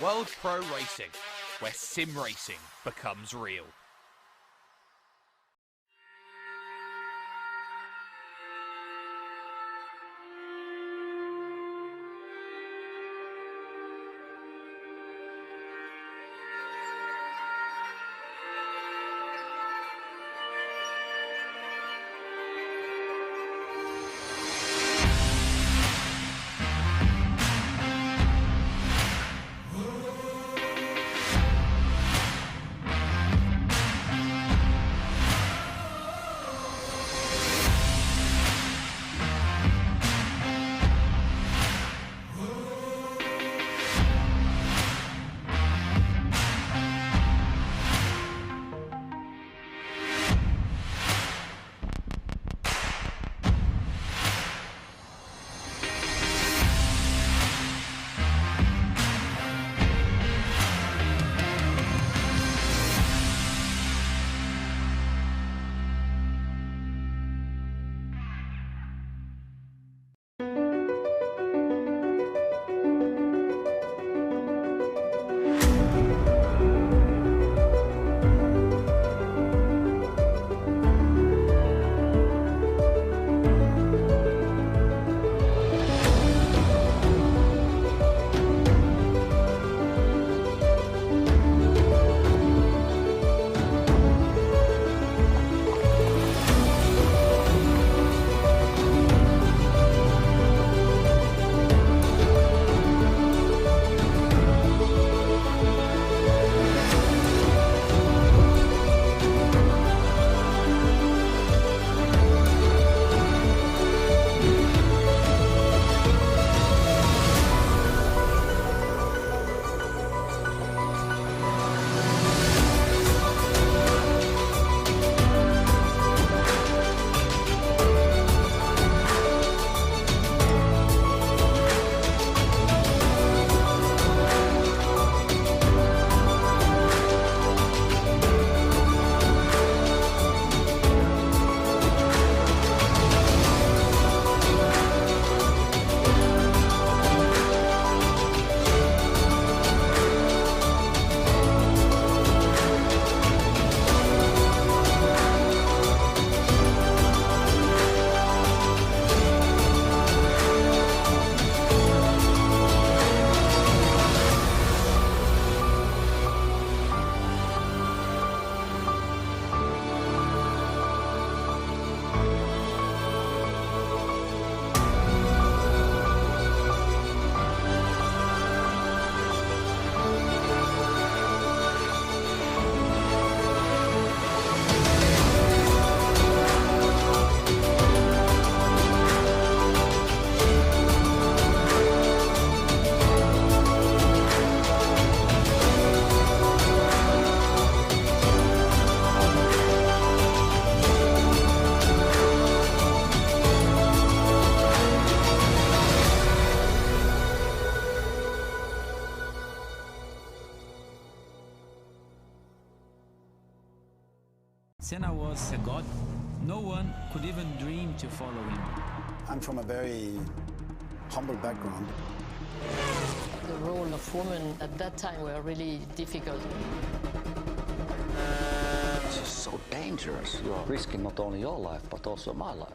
World Pro Racing, where sim racing becomes real. Senna was a god. No one could even dream to follow him. I'm from a very humble background. The role of women at that time were really difficult. This is so dangerous. You are risking not only your life, but also my life.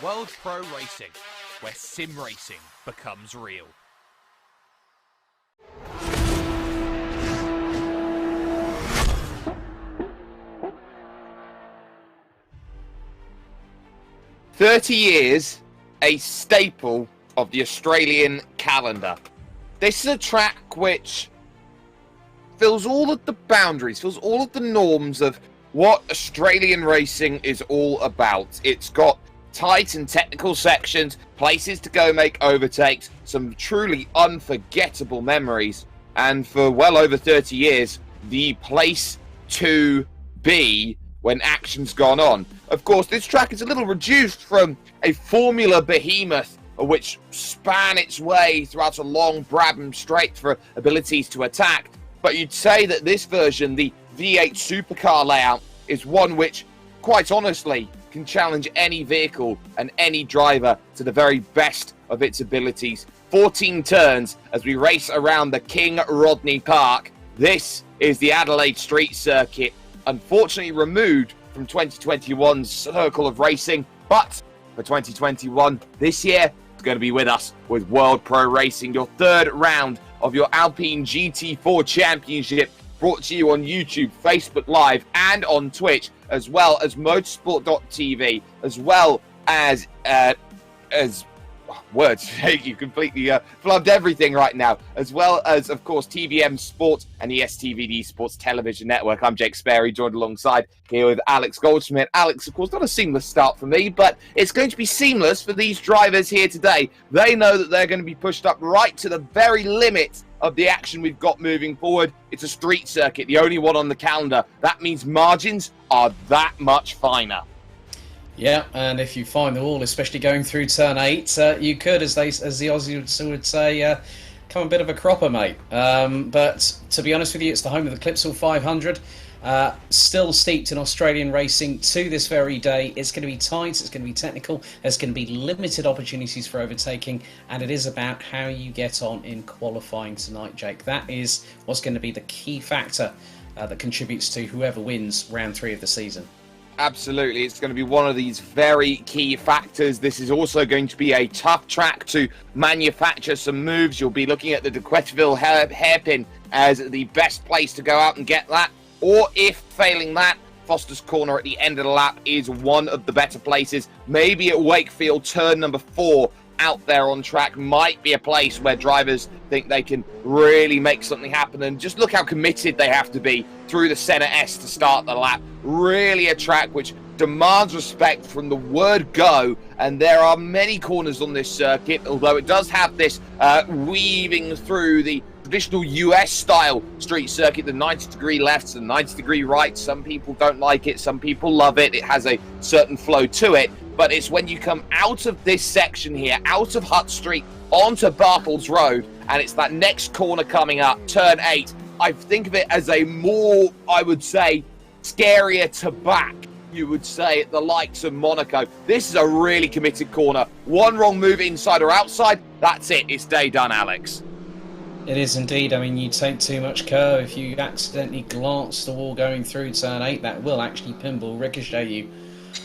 World Pro Racing, where sim racing becomes real. "30 years, a staple of the Australian calendar. This is a track which fills all of the boundaries, fills all of the norms of what Australian racing is all about. It's got tight and technical sections, places to go make overtakes, some truly unforgettable memories, and for well over 30 years, the place to be when action's gone on. Of course, this track is a little reduced from a Formula behemoth which span its way throughout a long Brabham Straight for abilities to attack, but you'd say that this version, the V8 supercar layout, is one which, quite honestly, can challenge any vehicle and any driver to the very best of its abilities. 14 turns as we race around the King Rodney Park. This is the Adelaide Street Circuit, unfortunately removed from 2021's circle of racing, but for 2021, this year, it's going to be with us with World Pro Racing, your third round of your Alpine GT4 Championship, brought to you on YouTube, Facebook Live, and on Twitch, as well as motorsport.tv, as well as words, you completely flubbed everything right now, as well as, of course, TVM Sports and ESTVD Sports Television Network. I'm Jake Sperry, joined alongside here with Alex Goldschmidt. Alex, of course, not a seamless start for me, but it's going to be seamless for these drivers here today. They know that they're going to be pushed up right to the very limit of the action we've got moving forward. It's a street circuit, the only one on the calendar. That means margins are that much finer. Yeah, and if you find the wall, especially going through turn 8, you could, as the Aussies would say, come a bit of a cropper, mate. But to be honest with you, it's the home of the Clipsal 500. Still steeped in Australian racing to this very day. It's going to be tight, it's going to be technical, there's going to be limited opportunities for overtaking, and it is about how you get on in qualifying tonight, Jake. That is what's going to be the key factor that contributes to whoever wins round 3 of the season. Absolutely, it's going to be one of these very key factors. This is also going to be a tough track to manufacture some moves. You'll be looking at the De Queteville hairpin as the best place to go out and get that. Or if failing that, Foster's Corner at the end of the lap is one of the better places. Maybe at Wakefield, turn number 4 out there on track might be a place where drivers think they can really make something happen. And just look how committed they have to be through the Senna S to start the lap. Really a track which demands respect from the word go, and there are many corners on this circuit, although it does have this weaving through the traditional US style street circuit, the 90-degree lefts and 90-degree rights. Some people don't like it, some people love it. It has a certain flow to it, but it's when you come out of this section here, out of Hutt Street onto Bartles Road, and it's that next corner coming up, turn 8, I think of it as a more, I would say, scarier to back, you would say, at the likes of Monaco. This is a really committed corner. One wrong move inside or outside, that's it. It's day done, Alex. It is indeed. I mean, you take too much curve. If you accidentally glance the wall going through turn 8, that will actually pinball ricochet you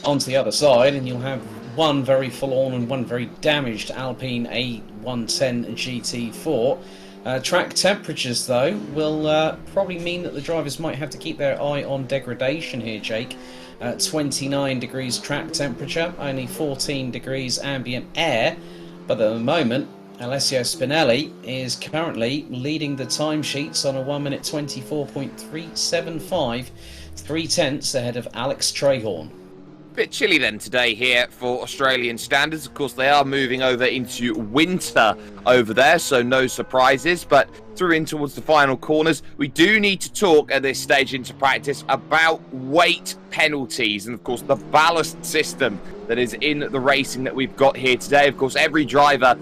onto the other side, and you'll have one very full-on and one very damaged Alpine A110 GT4. Track temperatures, though, will probably mean that the drivers might have to keep their eye on degradation here, Jake. 29 degrees track temperature, only 14 degrees ambient air, but at the moment, Alessio Spinelli is currently leading the timesheets on a 1 minute 24.375, 3/10 ahead of Alex Trahorn. Bit chilly then today here for Australian standards. Of course, they are moving over into winter over there, so no surprises. But through in towards the final corners, we do need to talk at this stage into practice about weight penalties and, of course, the ballast system that is in the racing that we've got here today. Of course, every driver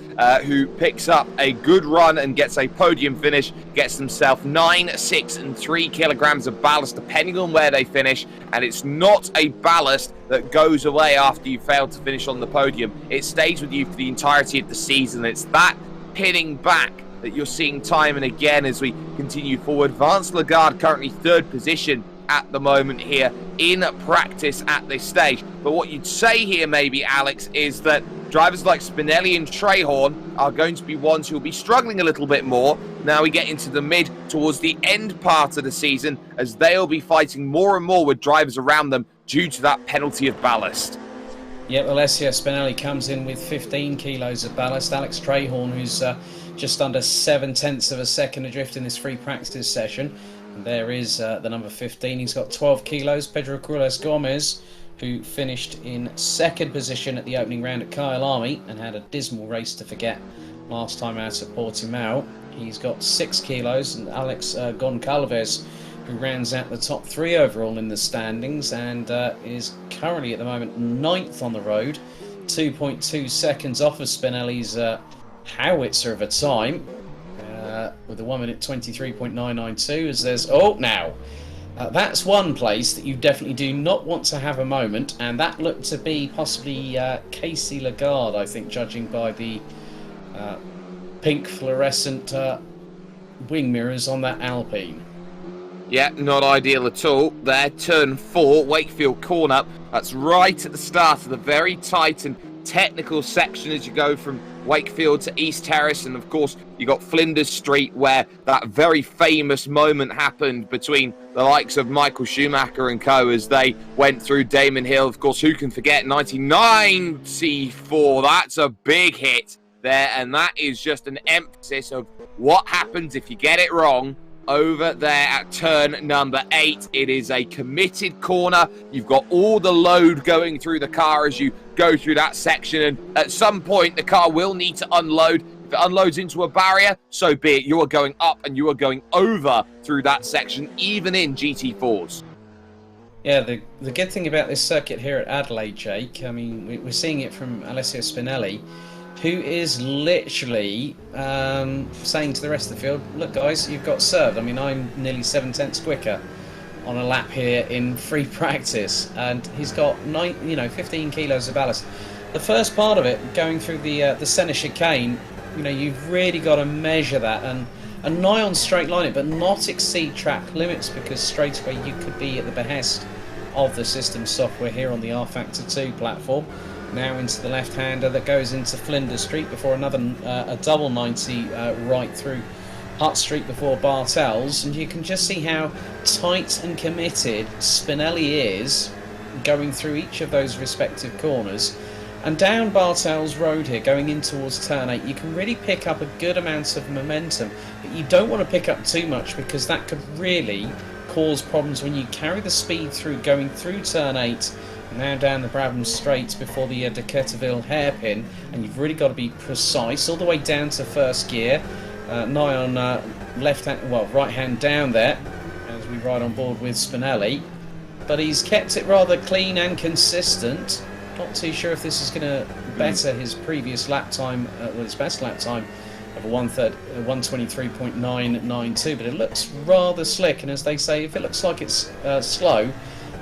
who picks up a good run and gets a podium finish gets themselves 9, 6 and 3 kilograms of ballast, depending on where they finish. And it's not a ballast that goes away after you fail to finish on the podium. It stays with you for the entirety of the season. It's that pinning back that you're seeing time and again as we continue forward. Vance Lagarde currently 3rd position at the moment here in practice at this stage. But what you'd say here maybe, Alex, is that drivers like Spinelli and Trahorn are going to be ones who'll be struggling a little bit more now we get into the mid towards the end part of the season, as they'll be fighting more and more with drivers around them due to that penalty of ballast. Yep, Alessio Spinelli comes in with 15 kilos of ballast. Alex Trahorn, who's just under 7/10 of a second adrift in this free practice session. And there is the number 15. He's got 12 kilos. Pedro Cruz Gomez, who finished in 2nd position at the opening round at Kyalami and had a dismal race to forget last time out at Portimao. He's got 6 kilos. And Alex Goncalves, who rounds out the top 3 overall in the standings and is currently at the moment 9th on the road, 2.2 seconds off of Spinelli's howitzer of a time, with a 1 minute 23.992. As there's that's one place that you definitely do not want to have a moment, and that looked to be possibly Casey Lagarde, I think, judging by the pink fluorescent wing mirrors on that Alpine. Yeah, not ideal at all. There, turn 4, Wakefield corner. That's right at the start of the very tight and technical section as you go from Wakefield to East Terrace. And of course, you got Flinders Street, where that very famous moment happened between the likes of Michael Schumacher and co. as they went through Damon Hill. Of course, who can forget 99 C4? That's a big hit there, and that is just an emphasis of what happens if you get it wrong. Over there at turn number 8, it is a committed corner. You've got all the load going through the car as you go through that section, and at some point the car will need to unload. If it unloads into a barrier, so be it. You are going up and you are going over through that section, even in GT4s. Yeah, the good thing about this circuit here at Adelaide, Jake, I mean, we're seeing it from Alessio Spinelli, who is literally saying to the rest of the field, look guys, you've got served. I mean, I'm nearly 7/10 quicker on a lap here in free practice, and he's got 15 kilos of ballast. The first part of it, going through the centre chicane, you've really got to measure that and nigh on straight line it, but not exceed track limits, because straight away you could be at the behest of the system software here on the R Factor 2 platform. Now into the left-hander that goes into Flinders Street before another a double 90 right through Hutt Street before Bartels, and you can just see how tight and committed Spinelli is going through each of those respective corners. And down Bartels Road here, going in towards turn 8, you can really pick up a good amount of momentum, but you don't want to pick up too much, because that could really cause problems when you carry the speed through going through turn 8. Now down the Brabham Straight before the De Ketterville hairpin, and you've really got to be precise all the way down to first gear, nigh on right hand down there as we ride on board with Spinelli. But he's kept it rather clean and consistent. Not too sure if this is going to better his previous lap time, his best lap time of a 123.992, but it looks rather slick. And as they say, if it looks like it's slow,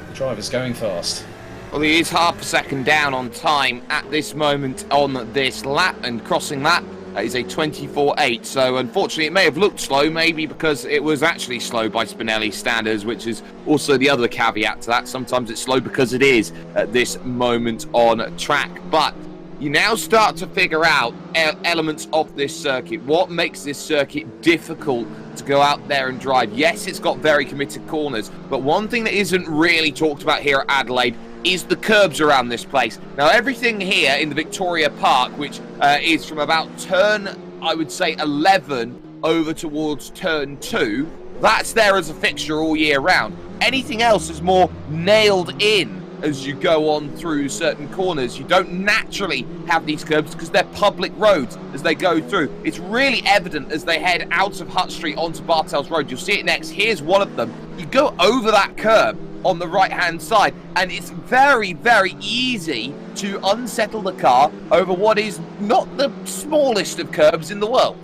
the driver's going fast. Well, he is half a second down on time at this moment on this lap, and crossing that is a 24.8. So unfortunately, it may have looked slow, maybe because it was actually slow by Spinelli standards, which is also the other caveat to that. Sometimes it's slow because it is at this moment on track. But you now start to figure out elements of this circuit. What makes this circuit difficult to go out there and drive? Yes, it's got very committed corners, but one thing that isn't really talked about here at Adelaide is the curbs around this place. Now, everything here in the Victoria Park, which is from about turn, I would say, 11 over towards turn 2, that's there as a fixture all year round. Anything else is more nailed in as you go on through certain corners. You don't naturally have these curbs because they're public roads as they go through. It's really evident as they head out of Hutt Street onto Bartels Road. You'll see it next. Here's one of them. You go over that curb on the right-hand side, and it's very, very easy to unsettle the car over what is not the smallest of curbs in the world.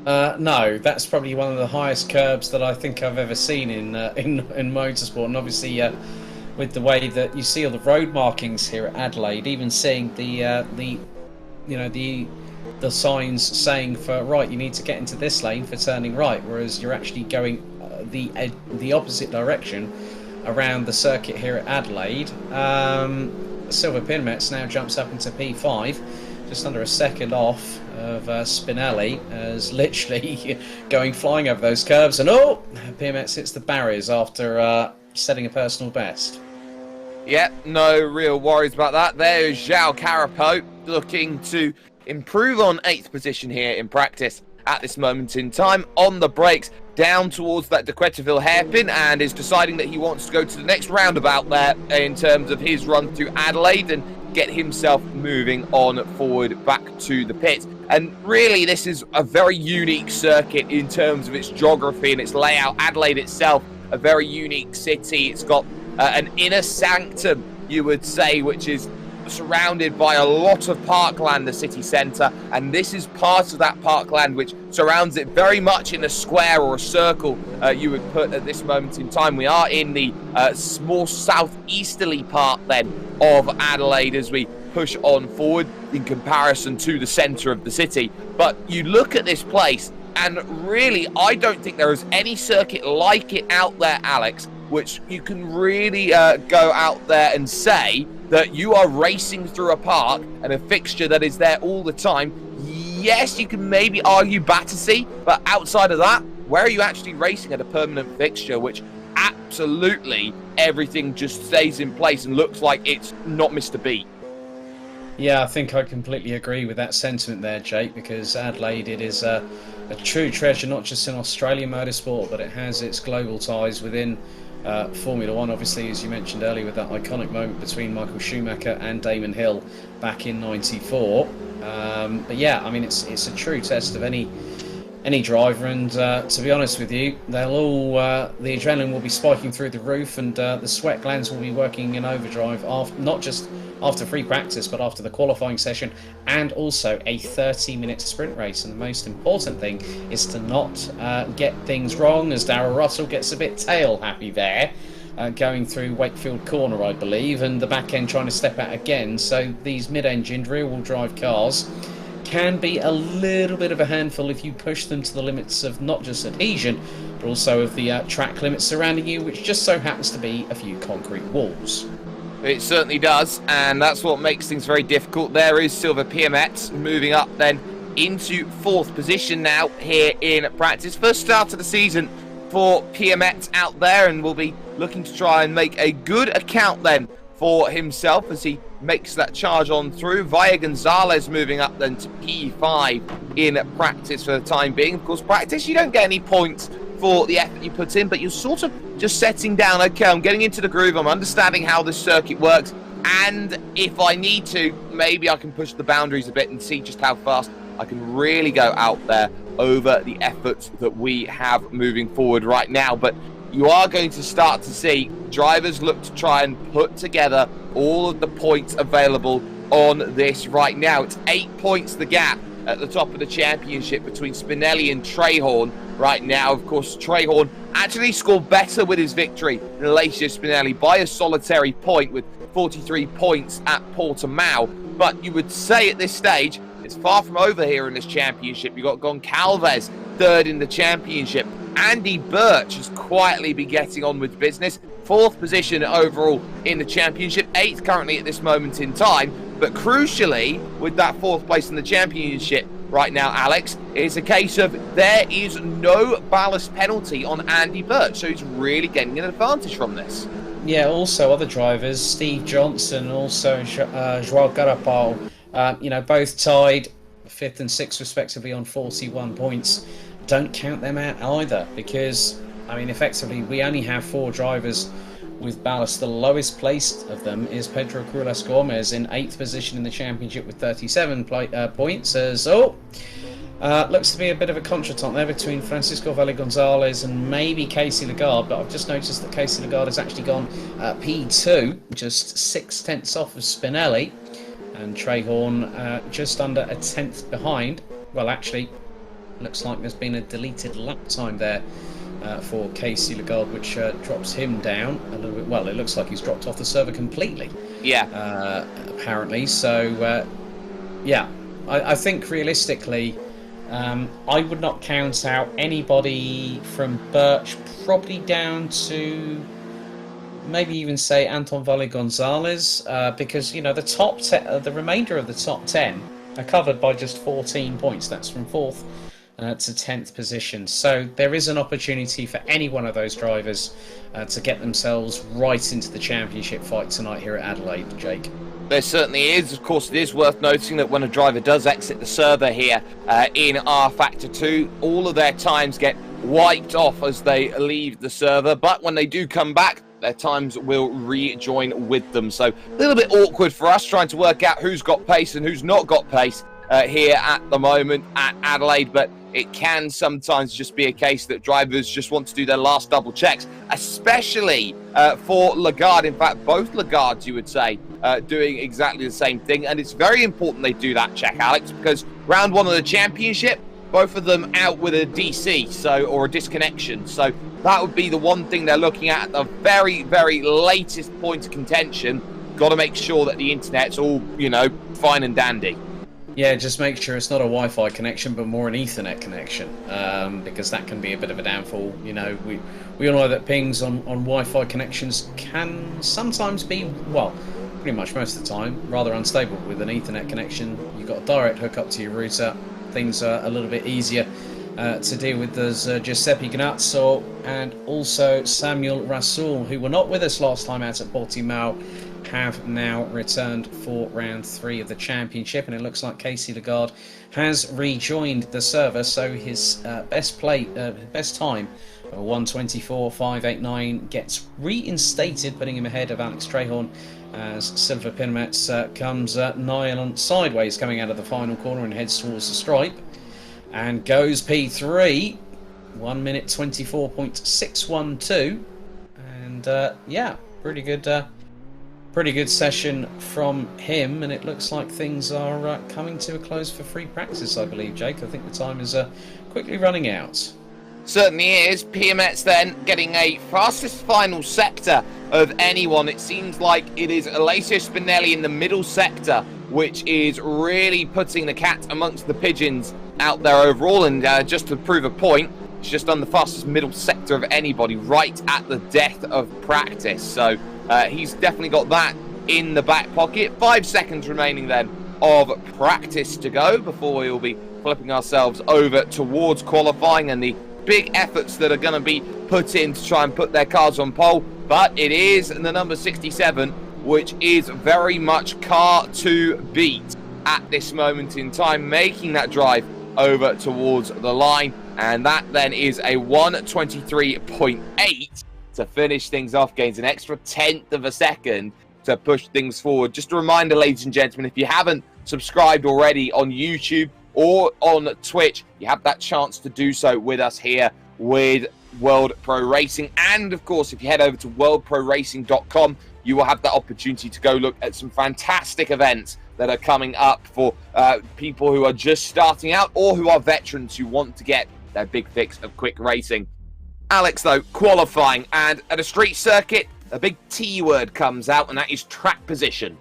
No, that's probably one of the highest curbs that I think I've ever seen in motorsport, and obviously with the way that you see all the road markings here at Adelaide, even seeing the signs saying for right, you need to get into this lane for turning right, whereas you're actually going the opposite direction around the circuit here at Adelaide. Silver Pinmets now jumps up into P5, just under a second off of Spinelli, as literally going flying over those curves, and Pinmets hits the barriers after setting a personal best. Yeah, no real worries about that. There's João Carapo looking to improve on 8th position here in practice at this moment in time, on the brakes down towards that De Quetterville hairpin, and is deciding that he wants to go to the next roundabout there in terms of his run through Adelaide and get himself moving on forward back to the pit. And really, this is a very unique circuit in terms of its geography and its layout. Adelaide itself, a very unique city. It's got an inner sanctum, you would say, which is surrounded by a lot of parkland, the city centre, and this is part of that parkland which surrounds it very much in a square or a circle, you would put at this moment in time. We are in the more southeasterly part then of Adelaide as we push on forward in comparison to the centre of the city. But you look at this place, and really I don't think there is any circuit like it out there, Alex, which you can really go out there and say that you are racing through a park and a fixture that is there all the time. Yes, you can maybe argue Battersea, but outside of that, where are you actually racing at a permanent fixture, which absolutely everything just stays in place and looks like it's not missed a beat? Yeah, I think I completely agree with that sentiment there, Jake, because Adelaide, it is a true treasure, not just in Australian motorsport, but it has its global ties within Formula One, obviously, as you mentioned earlier, with that iconic moment between Michael Schumacher and Damon Hill back in '94. But yeah, I mean, it's a true test of any driver, and to be honest with you, they'll all the adrenaline will be spiking through the roof, and the sweat glands will be working in overdrive, not just after free practice, but after the qualifying session, and also a 30-minute sprint race. And the most important thing is to not get things wrong, as Darrell Russell gets a bit tail happy there, going through Wakefield Corner, I believe, and the back end trying to step out again. So these mid-engined rear-wheel drive cars can be a little bit of a handful if you push them to the limits of not just adhesion, but also of the track limits surrounding you, which just so happens to be a few concrete walls. It certainly does, and that's what makes things very difficult. There is Silver Piamet moving up then into 4th position now here in practice. First start of the season for Piamet out there, and will be looking to try and make a good account then for himself as he makes that charge on through. Vaya Gonzalez moving up then to P5 in practice for the time being. Of course, practice, you don't get any points for the effort you put in, but you're sort of just setting down, okay, I'm getting into the groove, I'm understanding how this circuit works, and if I need to, maybe I can push the boundaries a bit and see just how fast I can really go out there over the efforts that we have moving forward right now. But you are going to start to see drivers look to try and put together all of the points available on this right now. It's 8 points the gap at the top of the championship between Spinelli and Trehorn right now. Of course, Trehorn actually scored better with his victory than Alessio Spinelli by a solitary point with 43 points at Portimao. But you would say at this stage, it's far from over here in this championship. You've got Goncalves third in the championship. Andy Birch has quietly been getting on with business. 4th position overall in the championship, 8th currently at this moment in time. But crucially, with that 4th place in the championship right now, Alex, it's a case of there is no ballast penalty on Andy Birch, so he's really getting an advantage from this. Yeah, also other drivers, Steve Johnson, also Joao Carapau, both tied 5th and 6th respectively on 41 points. Don't count them out either, because, effectively, we only have 4 drivers with ballast. The lowest placed of them is Pedro Cruelas Gomez in 8th position in the championship with 37 points. Looks to be a bit of a contretemps there between Francisco Valle Gonzalez and maybe Casey Lagarde, but I've just noticed that Casey Lagarde has actually gone P2, just 6/10 off of Spinelli, and Trehorn just under a 10th behind. Well, actually, looks like there's been a deleted lap time there for Casey Lagarde, which drops him down a little bit. Well, it looks like he's dropped off the server completely. Yeah. Apparently. So, I think realistically, I would not count out anybody from Birch, probably down to maybe even say Anton Valle Gonzalez, because the top the remainder of the top 10 are covered by just 14 points. That's from 4th to 10th position. So there is an opportunity for any one of those drivers to get themselves right into the championship fight tonight here at Adelaide, Jake. There certainly is. Of course, it is worth noting that when a driver does exit the server here in R Factor 2, all of their times get wiped off as they leave the server. But when they do come back, their times will rejoin with them. So a little bit awkward for us trying to work out who's got pace and who's not got pace here at the moment at Adelaide. But it can sometimes just be a case that drivers just want to do their last double checks, especially for Lagarde. In fact, both Lagardes, you would say, doing exactly the same thing. And it's very important they do that check, Alex, because round 1 of the championship, both of them out with a DC, or a disconnection. So that would be the one thing they're looking at the very, very latest point of contention. Got to make sure that the internet's all, fine and dandy. Yeah, just make sure it's not a Wi-Fi connection, but more an Ethernet connection, because that can be a bit of a downfall. We all know that pings on Wi-Fi connections can sometimes be, well, pretty much most of the time, rather unstable. With an Ethernet connection, you've got a direct hookup to your router. Things are a little bit easier to deal with. There's Giuseppe Gnazzo and also Samuel Rasoul, who were not with us last time out at Portimao, have now returned for round 3 of the championship, and it looks like Casey Lagarde has rejoined the server, so his best time of 1:24.589 gets reinstated, putting him ahead of Alex Trehorn as Silva Pinamets comes nylon sideways coming out of the final corner and heads towards the stripe and goes P3, 1 minute 24.612, and pretty good session from him, and it looks like things are coming to a close for free practice, I believe, Jake. I think the time is quickly running out. Certainly is. PMX then getting a fastest final sector of anyone. It seems like it is Alessio Spinelli in the middle sector, which is really putting the cat amongst the pigeons out there overall. And just to prove a point, it's just done the fastest middle sector of anybody right at the death of practice. So he's definitely got that in the back pocket. 5 seconds remaining then of practice to go before we will be flipping ourselves over towards qualifying and the big efforts that are going to be put in to try and put their cars on pole. But it is the number 67, which is very much car to beat at this moment in time, making that drive over towards the line. And that then is a 1:23.8 to finish things off, gains an extra 1/10 of a second to push things forward. Just a reminder, ladies and gentlemen, if you haven't subscribed already on YouTube or on Twitch, you have that chance to do so with us here with World Pro Racing. And of course, if you head over to worldproracing.com, you will have that opportunity to go look at some fantastic events that are coming up for people who are just starting out or who are veterans who want to get their big fix of quick racing. Alex, though, qualifying, and at a street circuit, a big T word comes out, and that is track position.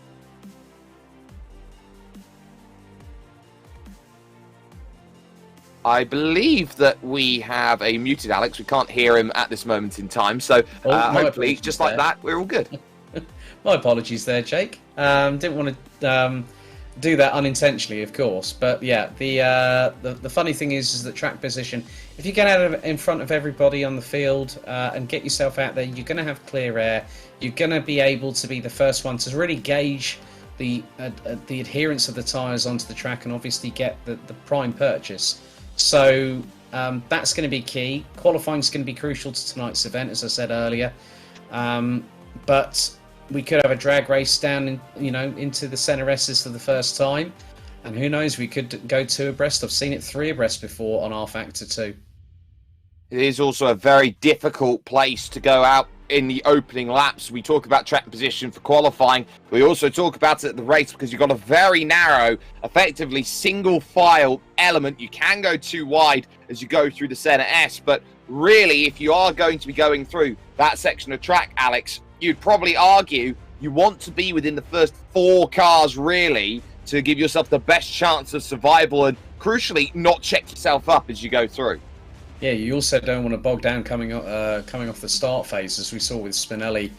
I believe that we have a muted Alex. We can't hear him at this moment in time. So hopefully, just like that, we're all good. My apologies there, Jake. Didn't want to do that unintentionally, of course. But yeah, the funny thing is that track position, if you get out in front of everybody on the field and get yourself out there, you're going to have clear air. You're going to be able to be the first one to really gauge the adherence of the tyres onto the track and obviously get the prime purchase. So that's going to be key. Qualifying is going to be crucial to tonight's event, as I said earlier. But we could have a drag race down, into the centre S's for the first time, and who knows, we could go 2 abreast. I've seen it 3 abreast before on R-Factor 2. It is also a very difficult place to go out in the opening laps. We talk about track position for qualifying. We also talk about it at the race because you've got a very narrow, effectively single file element. You can go too wide as you go through the centre S, but really, if you are going to be going through that section of track, Alex, you'd probably argue you want to be within the first 4 cars, really, to give yourself the best chance of survival and, crucially, not check yourself up as you go through. Yeah, you also don't want to bog down coming off the start phase, as we saw with Spinelli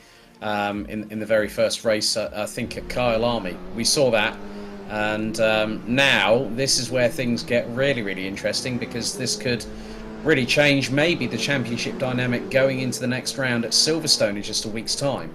in the very first race, I think at Kyalami. We saw that, and now this is where things get really, really interesting, because this could really change maybe the championship dynamic going into the next round at Silverstone in just a week's time.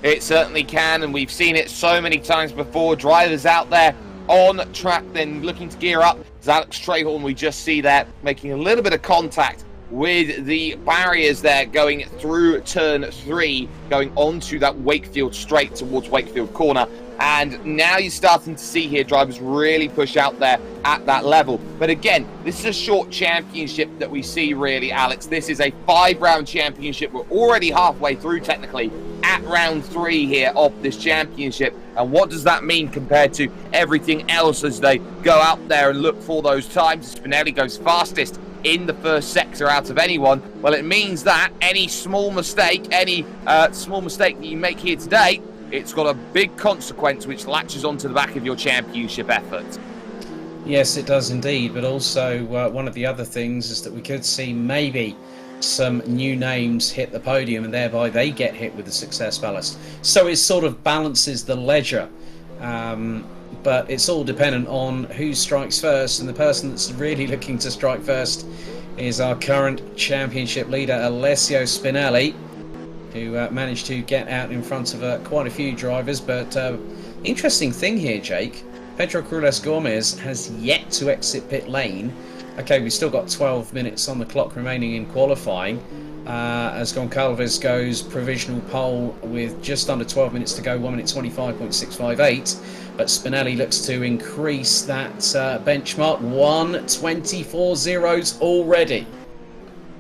It certainly can, and we've seen it so many times before. Drivers out there on track then looking to gear up. As Alex Strayhorn, we just see there making a little bit of contact with the barriers there going through turn 3, going onto that Wakefield straight towards Wakefield corner. And now you're starting to see here drivers really push out there at that level. But again, this is a short championship that we see, really, Alex. This is a 5-round championship. We're already halfway through, technically, at round 3 here of this championship. And what does that mean compared to everything else as they go out there and look for those times? Spinelli goes fastest in the first sector out of anyone. Well, it means that any small mistake that you make here today, it's got a big consequence which latches onto the back of your championship effort. Yes, it does indeed, but also one of the other things is that we could see maybe some new names hit the podium and thereby they get hit with the success ballast. So it sort of balances the ledger, but it's all dependent on who strikes first, and the person that's really looking to strike first is our current championship leader, Alessio Spinelli, who managed to get out in front of quite a few drivers. But interesting thing here, Jake, Pedro Cruz Gomez has yet to exit pit lane. Okay, we've still got 12 minutes on the clock remaining in qualifying, as Goncalves goes provisional pole with just under 12 minutes to go, 1 minute 25.658. But Spinelli looks to increase that benchmark, 1:24.0 already.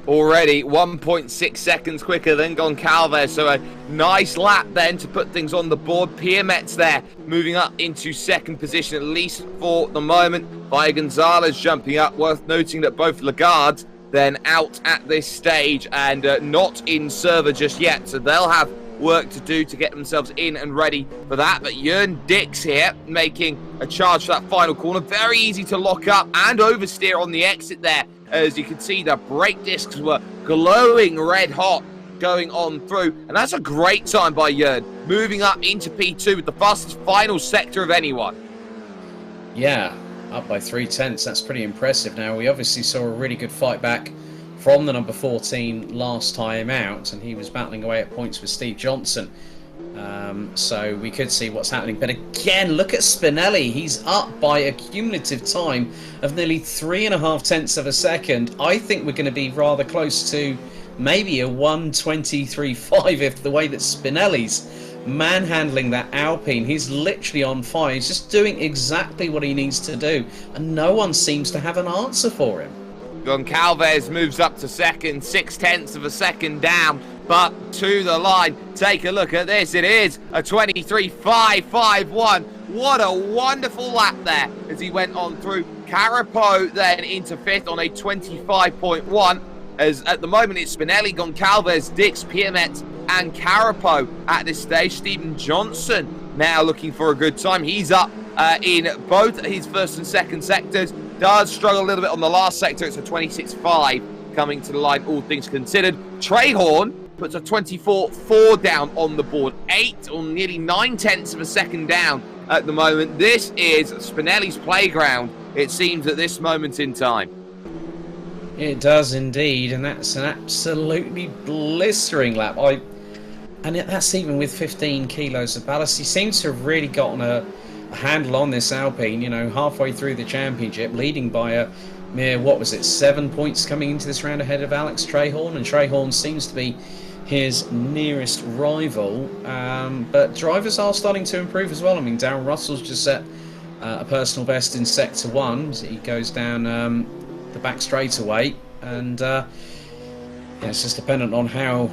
Already 1.6 seconds quicker than Goncalves, so a nice lap then to put things on the board. Pierre Metz there moving up into second position, at least for the moment. Via Gonzalez jumping up. Worth noting that both Lagarde then out at this stage and not in server just yet, so they'll have work to do to get themselves in and ready for that. But Jörn Dix here making a charge for that final corner. Very easy to lock up and oversteer on the exit there. As you can see, the brake discs were glowing red hot going on through. And that's a great time by Jörn, moving up into P2 with the fastest final sector of anyone. Yeah, up by 3/10. That's pretty impressive. Now, we obviously saw a really good fight back from the number 14 last time out, and he was battling away at points with Steve Johnson. So we could see what's happening. But again, look at Spinelli. He's up by a cumulative time of nearly 3.5 tenths of a second. I think we're going to be rather close to maybe a 1:23.5 if the way that Spinelli's manhandling that Alpine. He's literally on fire. He's just doing exactly what he needs to do, and no one seems to have an answer for him. Goncalves moves up to second, 0.6 of a second down, but to the line. Take a look at this. It is a 23.551 What a wonderful lap there as he went on through. Carapo then into 5th on a 25.1, as at the moment it's Spinelli, Goncalves, Dix, Piamet and Carapo at this stage. Stephen Johnson now looking for a good time. He's up in both his first and second sectors. Does struggle a little bit on the last sector. It's a 26.5 coming to the line, all things considered. Trehorn puts a 24.4 down on the board. 8 or nearly 9/10 of a second down at the moment. This is Spinelli's playground, it seems, at this moment in time. It does indeed, and that's an absolutely blistering lap. And that's even with 15 kilos of ballast. He seems to have really gotten a handle on this Alpine, you know, halfway through the championship, leading by a mere, 7 points coming into this round ahead of Alex Trehorn, and Trehorn seems to be his nearest rival. But drivers are starting to improve as well. I mean, Darren Russell's just set a personal best in Sector 1. He goes down the back straightaway, and it's just dependent on how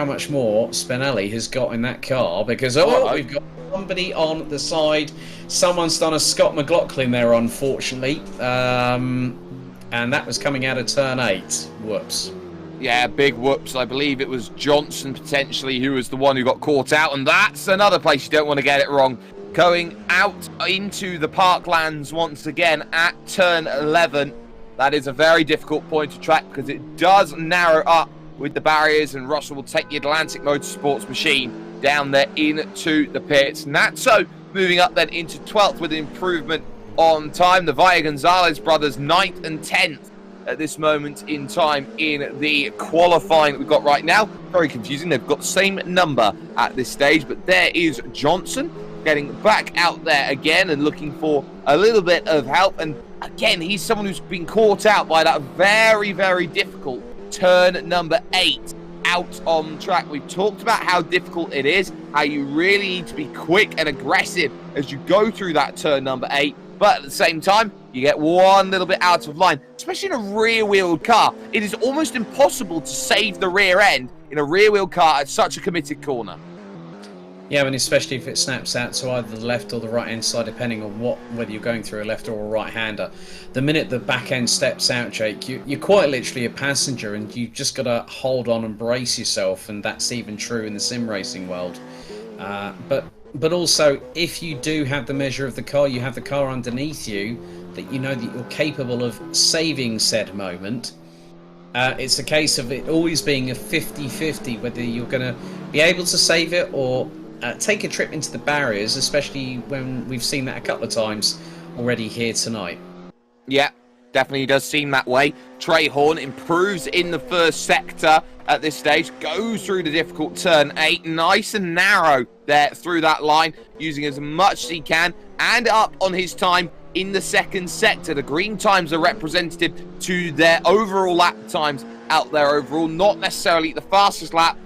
much more Spinelli has got in that car, because we've got somebody on the side. Someone's done a Scott McLaughlin there, unfortunately, and that was coming out of turn 8. Whoops. Yeah, big whoops. I believe it was Johnson potentially who was the one who got caught out, and that's another place you don't want to get it wrong. Going out into the parklands once again at turn 11. That is a very difficult point to track because it does narrow up with the barriers, and Russell will take the Atlantic Motorsports machine down there into the pits. Natso moving up then into 12th with an improvement on time. The Valle Gonzalez brothers 9th and 10th at this moment in time in the qualifying that we've got right now. Very confusing. They've got the same number at this stage, but there is Johnson getting back out there again and looking for a little bit of help. And again, he's someone who's been caught out by that very, very difficult turn number 8 out on track. We've talked about how difficult it is, how you really need to be quick and aggressive as you go through that turn number 8, but at the same time you get one little bit out of line, especially in a rear-wheeled car. It is almost impossible to save the rear end in a rear-wheeled car at such a committed corner. Yeah, I mean, especially if it snaps out to either the left or the right hand side, depending on whether you're going through a left or a right hander. The minute the back end steps out, Jake, you're quite literally a passenger, and you've just got to hold on and brace yourself, and that's even true in the sim racing world. But also, if you do have the measure of the car, you have the car underneath you, that you know that you're capable of saving said moment. It's a case of it always being a 50-50, whether you're going to be able to save it or take a trip into the barriers, especially when we've seen that a couple of times already here tonight. Yeah, definitely does seem that way. Trehorn improves in the first sector at this stage, goes through the difficult turn 8, nice and narrow there through that line, using as much as he can, and up on his time in the second sector. The green times are representative to their overall lap times out there overall, not necessarily the fastest lap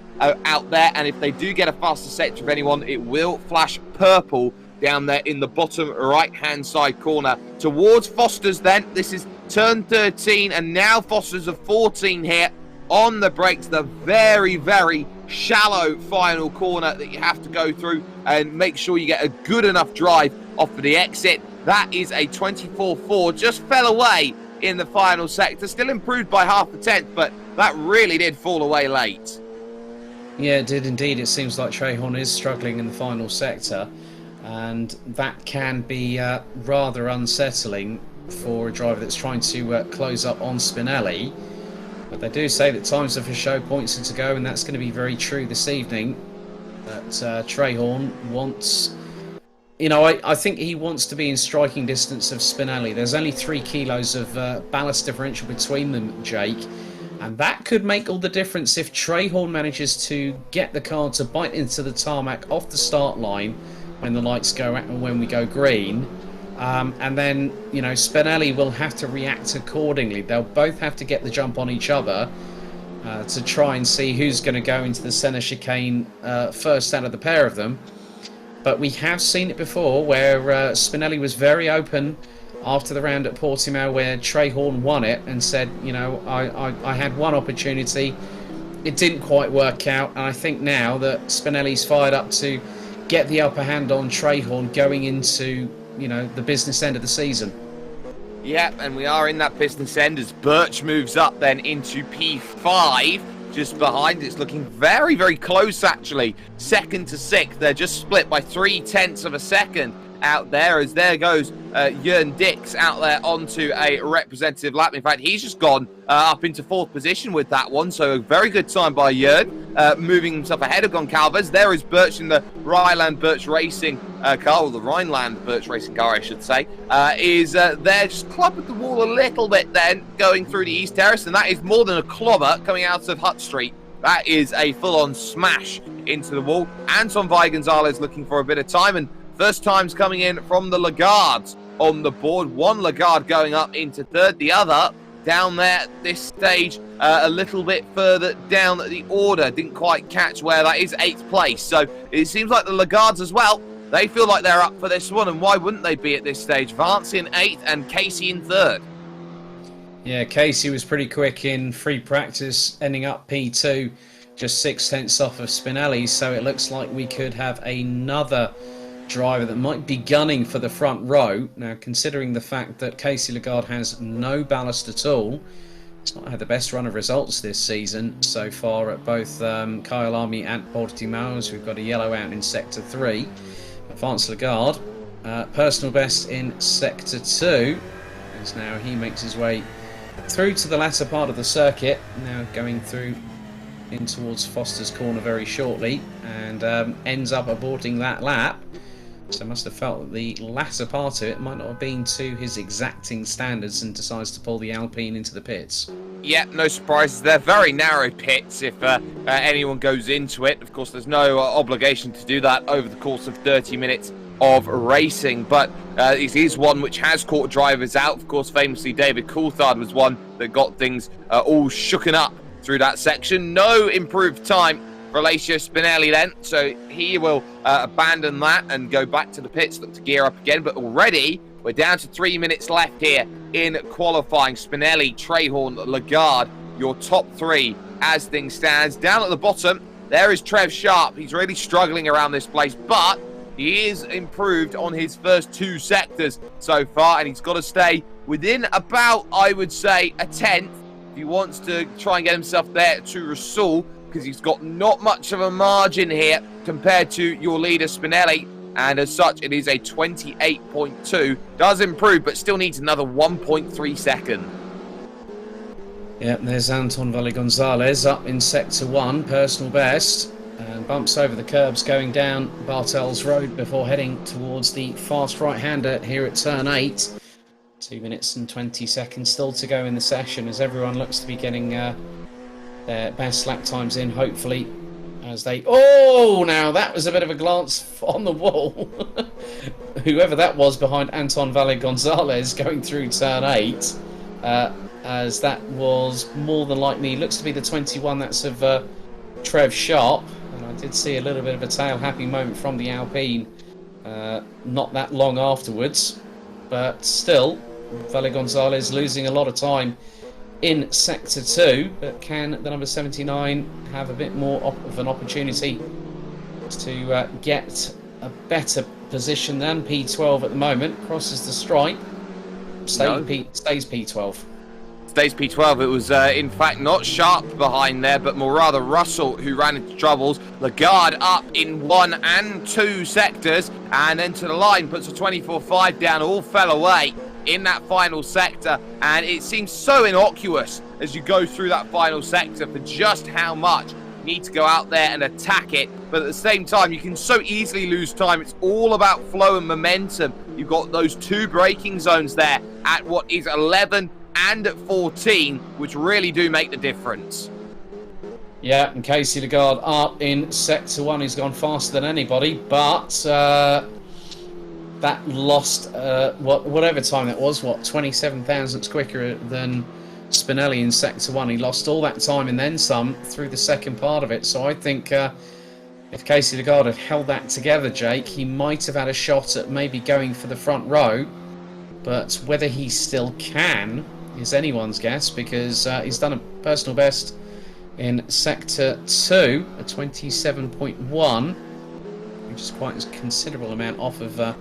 out there, and if they do get a faster sector of anyone, it will flash purple down there in the bottom right hand side corner towards Foster's. Then this is turn 13, and now Foster's a 14 here on the brakes. The very, very shallow final corner that you have to go through and make sure you get a good enough drive off of the exit. That is a 24.4, just fell away in the final sector, still improved by half a tenth, but that really did fall away late. Yeah, it did indeed. It seems like Trehorn is struggling in the final sector, and that can be rather unsettling for a driver that's trying to close up on Spinelli. But they do say that times are for show, points are to go, and that's going to be very true this evening. That Trehorn wants... You know, I think he wants to be in striking distance of Spinelli. There's only 3 kilos of ballast differential between them, Jake. And that could make all the difference if Trehorn manages to get the car to bite into the tarmac off the start line when the lights go out and when we go green. And then, you know, Spinelli will have to react accordingly. They'll both have to get the jump on each other to try and see who's going to go into the centre chicane first out of the pair of them. But we have seen it before where Spinelli was very open after the round at Portimao, where Trehorn won it and said, you know, I had one opportunity, it didn't quite work out, and I think now that Spinelli's fired up to get the upper hand on Trehorn going into, you know, the business end of the season. Yeah, and we are in that business end as Birch moves up then into P5. Just behind, it's looking very, very close actually. Second to sixth, they're just split by 0.3 of a second out there, as there goes Jörn Dix out there onto a representative lap. In fact, he's just gone up into fourth position with that one, so a very good time by Jörn, moving himself ahead of Goncalves. There is Birch in the Rhineland Birch Racing car, or the Rhineland Birch Racing car, I should say, is there just clubbing the wall a little bit then, going through the East Terrace, and that is more than a clobber coming out of Hutt Street. That is a full-on smash into the wall. Anton Gonzalez looking for a bit of time, and first times coming in from the Lagardes on the board. One Lagarde going up into third, the other down there at this stage a little bit further down the order. Didn't quite catch where that is, 8th place. So it seems like the Lagardes as well, they feel like they're up for this one, and why wouldn't they be at this stage? Vance in 8th and Casey in 3rd. Yeah, Casey was pretty quick in free practice, ending up P2, just 0.6 off of Spinelli, so it looks like we could have another driver that might be gunning for the front row. Now, considering the fact that Casey Lagarde has no ballast at all, he's not had the best run of results this season so far at both Kyle Army and Portimao, as we've got a yellow out in Sector 3. Vance Lagarde, personal best in Sector 2, as now he makes his way through to the latter part of the circuit, now going through in towards Foster's Corner very shortly, and ends up aborting that lap. So must have felt that the latter part of it might not have been to his exacting standards, and decides to pull the Alpine into the pits. Yeah, no surprises. They're very narrow pits if anyone goes into it. Of course, there's no obligation to do that over the course of 30 minutes of racing, but it is one which has caught drivers out. Of course, famously, David Coulthard was one that got things all shooken up through that section. No improved time for Alessio Spinelli then, so he will abandon that and go back to the pits, look to gear up again. But already we're down to 3 minutes left here in qualifying. Spinelli, Trehorn, Lagarde, your top three as things stands. Down at the bottom, there is Trev Sharp. He's really struggling around this place, but he is improved on his first 2 sectors so far, and he's got to stay within about, I would say, a 10th if he wants to try and get himself there to Rasul, because he's got not much of a margin here compared to your leader Spinelli, and as such it is a 28.2. Does improve, but still needs another 1.3 second. Yeah, there's Anton Gonzalez up in Sector 1, personal best, and bumps over the curbs going down Bartels Road before heading towards the fast right-hander here at turn 8. 2 minutes and 20 seconds still to go in the session, as everyone looks to be getting their best lap times in, hopefully, as they... Oh, now that was a bit of a glance on the wall. Whoever that was behind Anton Gonzalez going through turn 8, as that was more than likely, looks to be the 21, that's of Trev Sharp. And I did see a little bit of a tail-happy moment from the Alpine not that long afterwards, but still, Gonzalez losing a lot of time in Sector 2, but can the number 79 have a bit more of an opportunity to get a better position than P12 at the moment? Crosses the stripe, stays P12. Stays P12. It was, in fact, not Sharp behind there, but more rather Russell who ran into troubles. Lagarde up in 1 and 2 sectors, and then to the line, puts a 24.5 down, all fell away in that final sector, and it seems so innocuous as you go through that final sector for just how much you need to go out there and attack it, but at the same time you can so easily lose time. It's all about flow and momentum. You've got those 2 braking zones there at what is 11 and at 14, which really do make the difference. Yeah, and Casey Lagarde up in Sector 1. He's gone faster than anybody, but that lost whatever time that was, 27 thousandths quicker than Spinelli in Sector 1. He lost all that time and then some through the second part of it. So I think if Casey Lagarde had held that together, Jake, he might have had a shot at maybe going for the front row. But whether he still can is anyone's guess, because he's done a personal best in Sector 2 at 27.1. which is quite a considerable amount off of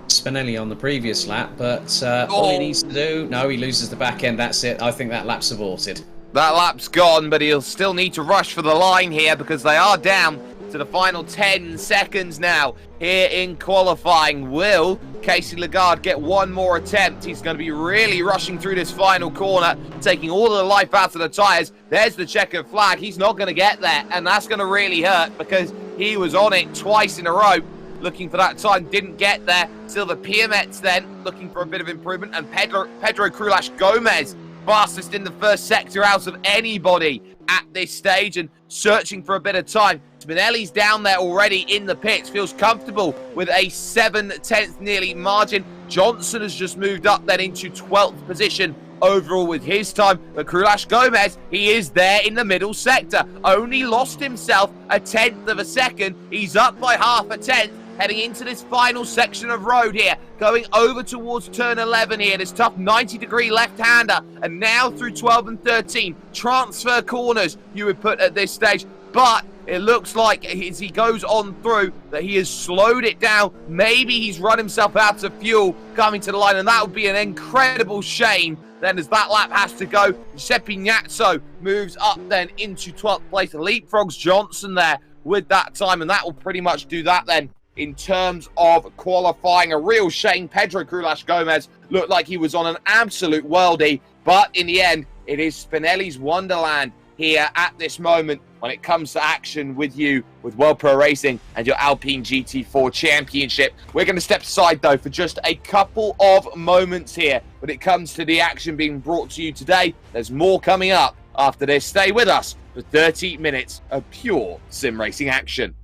Spinelli on the previous lap. But all he needs to do, no, he loses the back end. That's it. I think that lap's aborted. That lap's gone, but he'll still need to rush for the line here because they are down to the final 10 seconds now here in qualifying. Will Casey Lagarde get one more attempt? He's going to be really rushing through this final corner, taking all of the life out of the tyres. There's the checkered flag. He's not going to get there, and that's going to really hurt because he was on it twice in a row, looking for that time, didn't get there. Still the PMX then, looking for a bit of improvement, and Pedro Crulash Gomez, fastest in the first sector out of anybody at this stage and searching for a bit of time. Spinelli's down there already in the pits, feels comfortable with a 7/10 nearly margin. Johnson has just moved up then into 12th position overall with his time, but Crulash Gomez, he is there in the middle sector, only lost himself a 1/10 of a second. He's up by half a 1/10. Heading into this final section of road here, going over towards turn 11 here, this tough 90-degree left-hander, and now through 12 and 13, transfer corners you would put at this stage, but it looks like as he goes on through that he has slowed it down. Maybe he's run himself out of fuel coming to the line, and that would be an incredible shame then as that lap has to go. Giuseppe Gnazzo moves up then into 12th place, leapfrogs Johnson there with that time, and that will pretty much do that then in terms of qualifying. A real shame. Pedro Crulash Gomez looked like he was on an absolute worldie, but in the end, it is Spinelli's wonderland here at this moment when it comes to action with you, with World Pro Racing and your Alpine GT4 Championship. We're going to step aside, though, for just a couple of moments here when it comes to the action being brought to you today. There's more coming up after this. Stay with us for 30 minutes of pure sim racing action.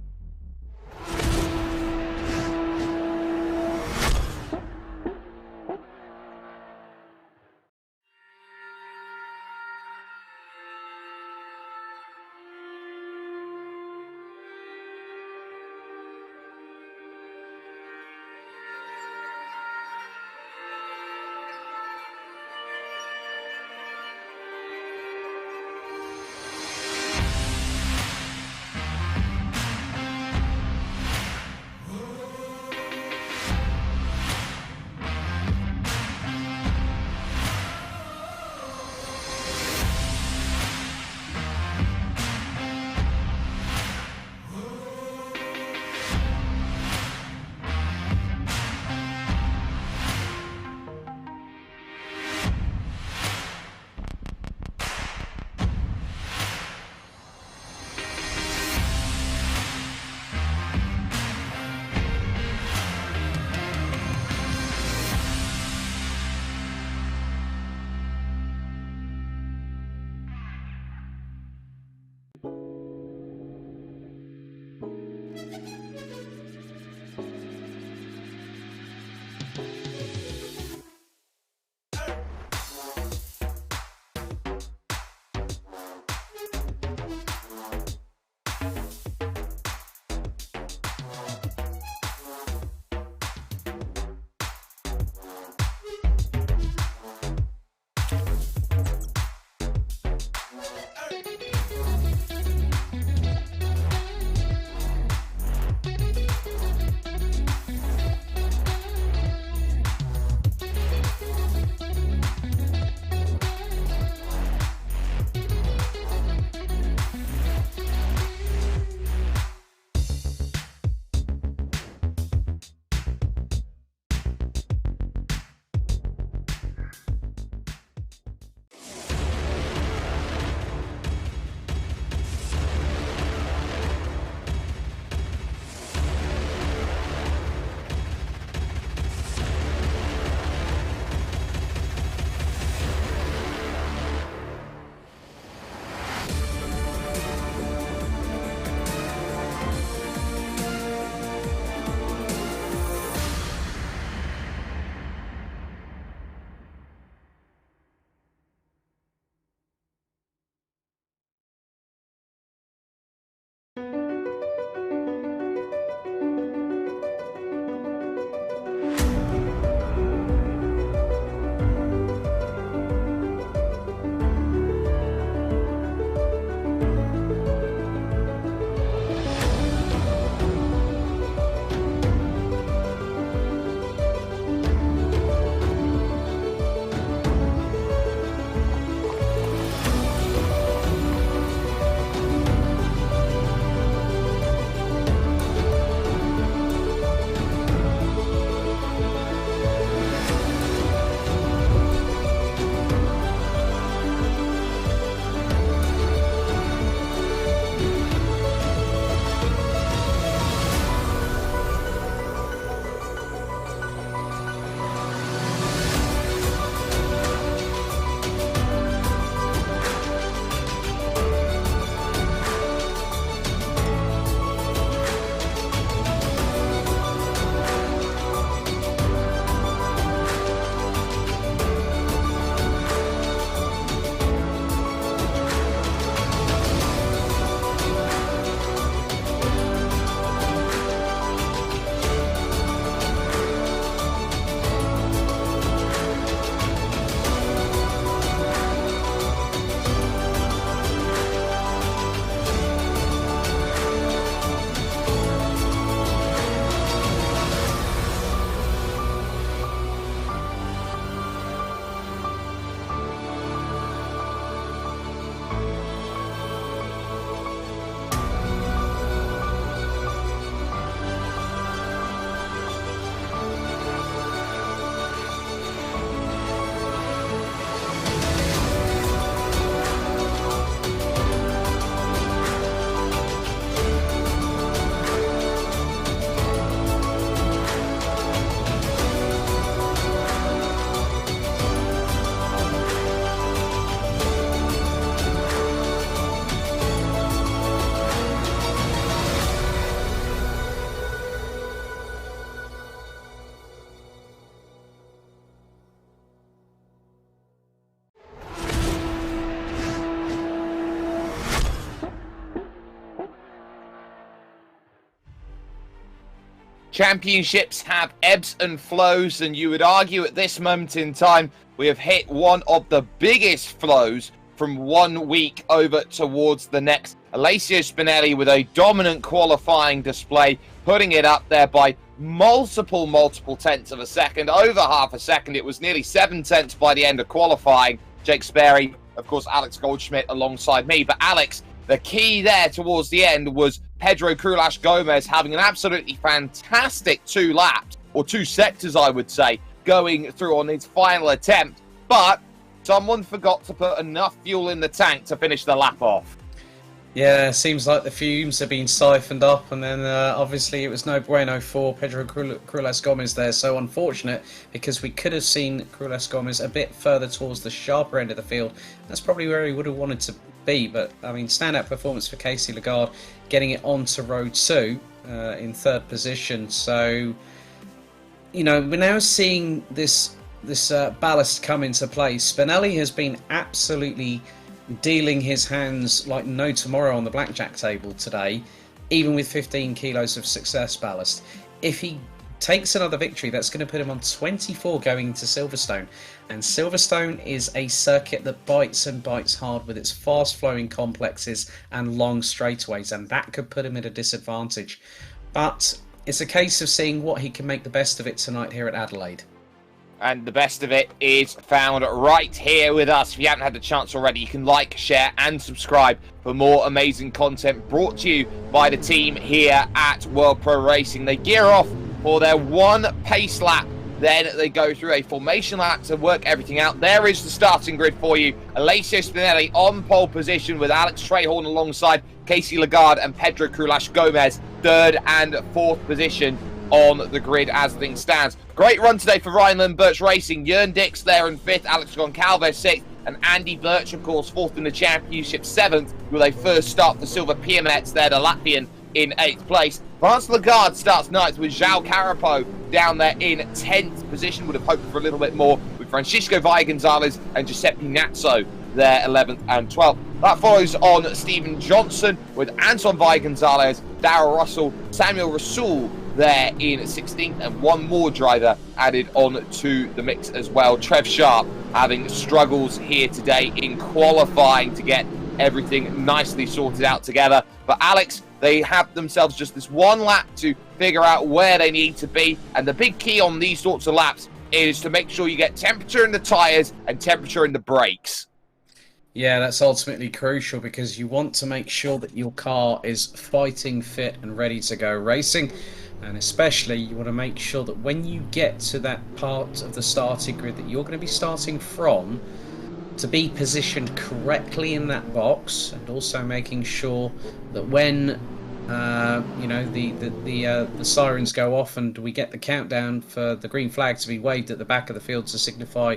Championships have ebbs and flows, and you would argue at this moment in time we have hit one of the biggest flows from 1 week over towards the next. Alessio Spinelli with a dominant qualifying display, putting it up there by multiple tenths of a second, over half a second. It was nearly 7 tenths by the end of qualifying. Jake Sperry, of course, Alex Goldschmidt alongside me. But Alex, the key there towards the end was Pedro Crulas Gomez having an absolutely fantastic 2 laps, or 2 sectors, I would say, going through on his final attempt. But someone forgot to put enough fuel in the tank to finish the lap off. Yeah, seems like the fumes have been siphoned up, and then obviously it was no bueno for Pedro Crulas Gomez there. So unfortunate, because we could have seen Crulas Gomez a bit further towards the sharper end of the field. That's probably where he would have wanted to be, but I mean, standout performance for Casey Lagarde, getting it onto row 2 in 3rd position. So, you know, we're now seeing this ballast come into play. Spinelli has been absolutely dealing his hands like no tomorrow on the blackjack table today, even with 15 kilos of success ballast. If he takes another victory, that's going to put him on 24 going into Silverstone. And Silverstone is a circuit that bites and bites hard with its fast-flowing complexes and long straightaways, and that could put him at a disadvantage. But it's a case of seeing what he can make the best of it tonight here at Adelaide. And the best of it is found right here with us. If you haven't had the chance already, you can like, share and subscribe for more amazing content brought to you by the team here at World Pro Racing. They gear off for their 1 pace lap. Then they go through a formation lap to work everything out. There is the starting grid for you. Alessio Spinelli on pole position with Alex Trehorn alongside Casey Lagarde and Pedro Crulas Gomez, 3rd and 4th position on the grid as things stands. Great run today for Rhineland Birch Racing. Jörn Dix there in 5th, Alex Goncalves 6th, and Andy Birch, of course, 4th in the championship, 7th, with a first start for Silver Piamets there, the Latvian, in 8th place. Vance Lagarde starts 9th with João Carapo down there in 10th position. Would have hoped for a little bit more with Francisco Valle Gonzalez and Giuseppe Nazzo there 11th and 12th. That follows on Stephen Johnson with Anton Valle Gonzalez, Darrell Russell, Samuel Rasool there in 16th, and one more driver added on to the mix as well. Trev Sharp having struggles here today in qualifying to get everything nicely sorted out together. But Alex, they have themselves just this 1 lap to figure out where they need to be, and the big key on these sorts of laps is to make sure you get temperature in the tyres and temperature in the brakes. Yeah, that's ultimately crucial, because you want to make sure that your car is fighting fit and ready to go racing. And especially you want to make sure that when you get to that part of the starting grid that you're going to be starting from, to be positioned correctly in that box, and also making sure that when you know, the sirens go off and we get the countdown for the green flag to be waved at the back of the field to signify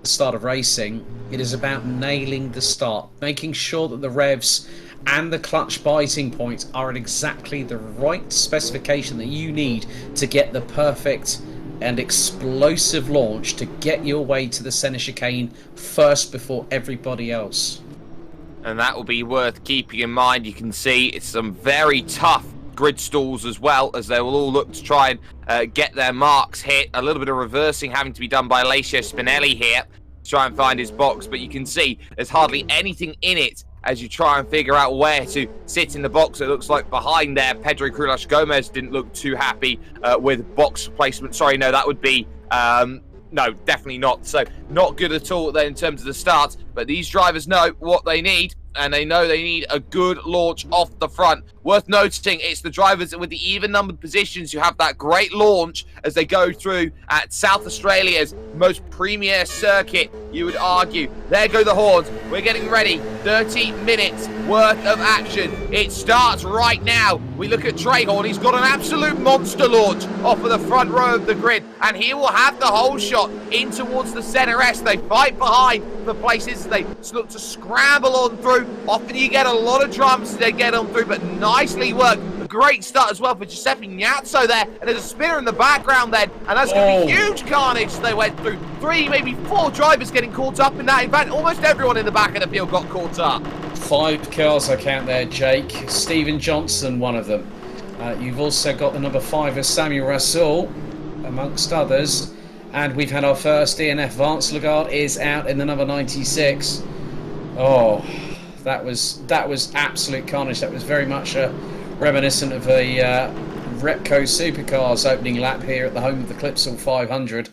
the start of racing, it is about nailing the start, making sure that the revs and the clutch biting points are at exactly the right specification that you need to get the perfect and explosive launch to get your way to the centre chicane first before everybody else. And that will be worth keeping in mind. You can see it's some very tough grid stalls as well, as they will all look to try and get their marks hit. A little bit of reversing having to be done by Alessio Spinelli here to try and find his box, but you can see there's hardly anything in it as you try and figure out where to sit in the box. It looks like behind there, Pedro Crulas Gomez didn't look too happy with box placement. Sorry, no, that would be... no, definitely not. So, not good at all then in terms of the start. But these drivers know what they need, and they know they need a good launch off the front. Worth noticing, it's the drivers with the even-numbered positions who have that great launch as they go through at South Australia's most premier circuit, you would argue. There go the horns. We're getting ready. 30 minutes worth of action. It starts right now. We look at Trehorn. He's got an absolute monster launch off of the front row of the grid, and he will have the whole shot in towards the centre S. They fight behind the places. They look to scramble on through. Often you get a lot of drums as they get on through, but nicely worked. A great start as well for Giuseppe Nazzo there, and there's a spinner in the background then, and that's going to be huge carnage they went through. 3, maybe 4 drivers getting caught up in that. In fact, almost everyone in the back of the field got caught up. 5 cars I count there, Jake. Stephen Johnson, one of them. You've also got the number 5 as Samuel Rasool, amongst others. And we've had our first DNF. Vance Lagarde is out in the number 96. Oh, that was absolute carnage. That was very much reminiscent of a Repco Supercars opening lap here at the home of the Clipsal 500.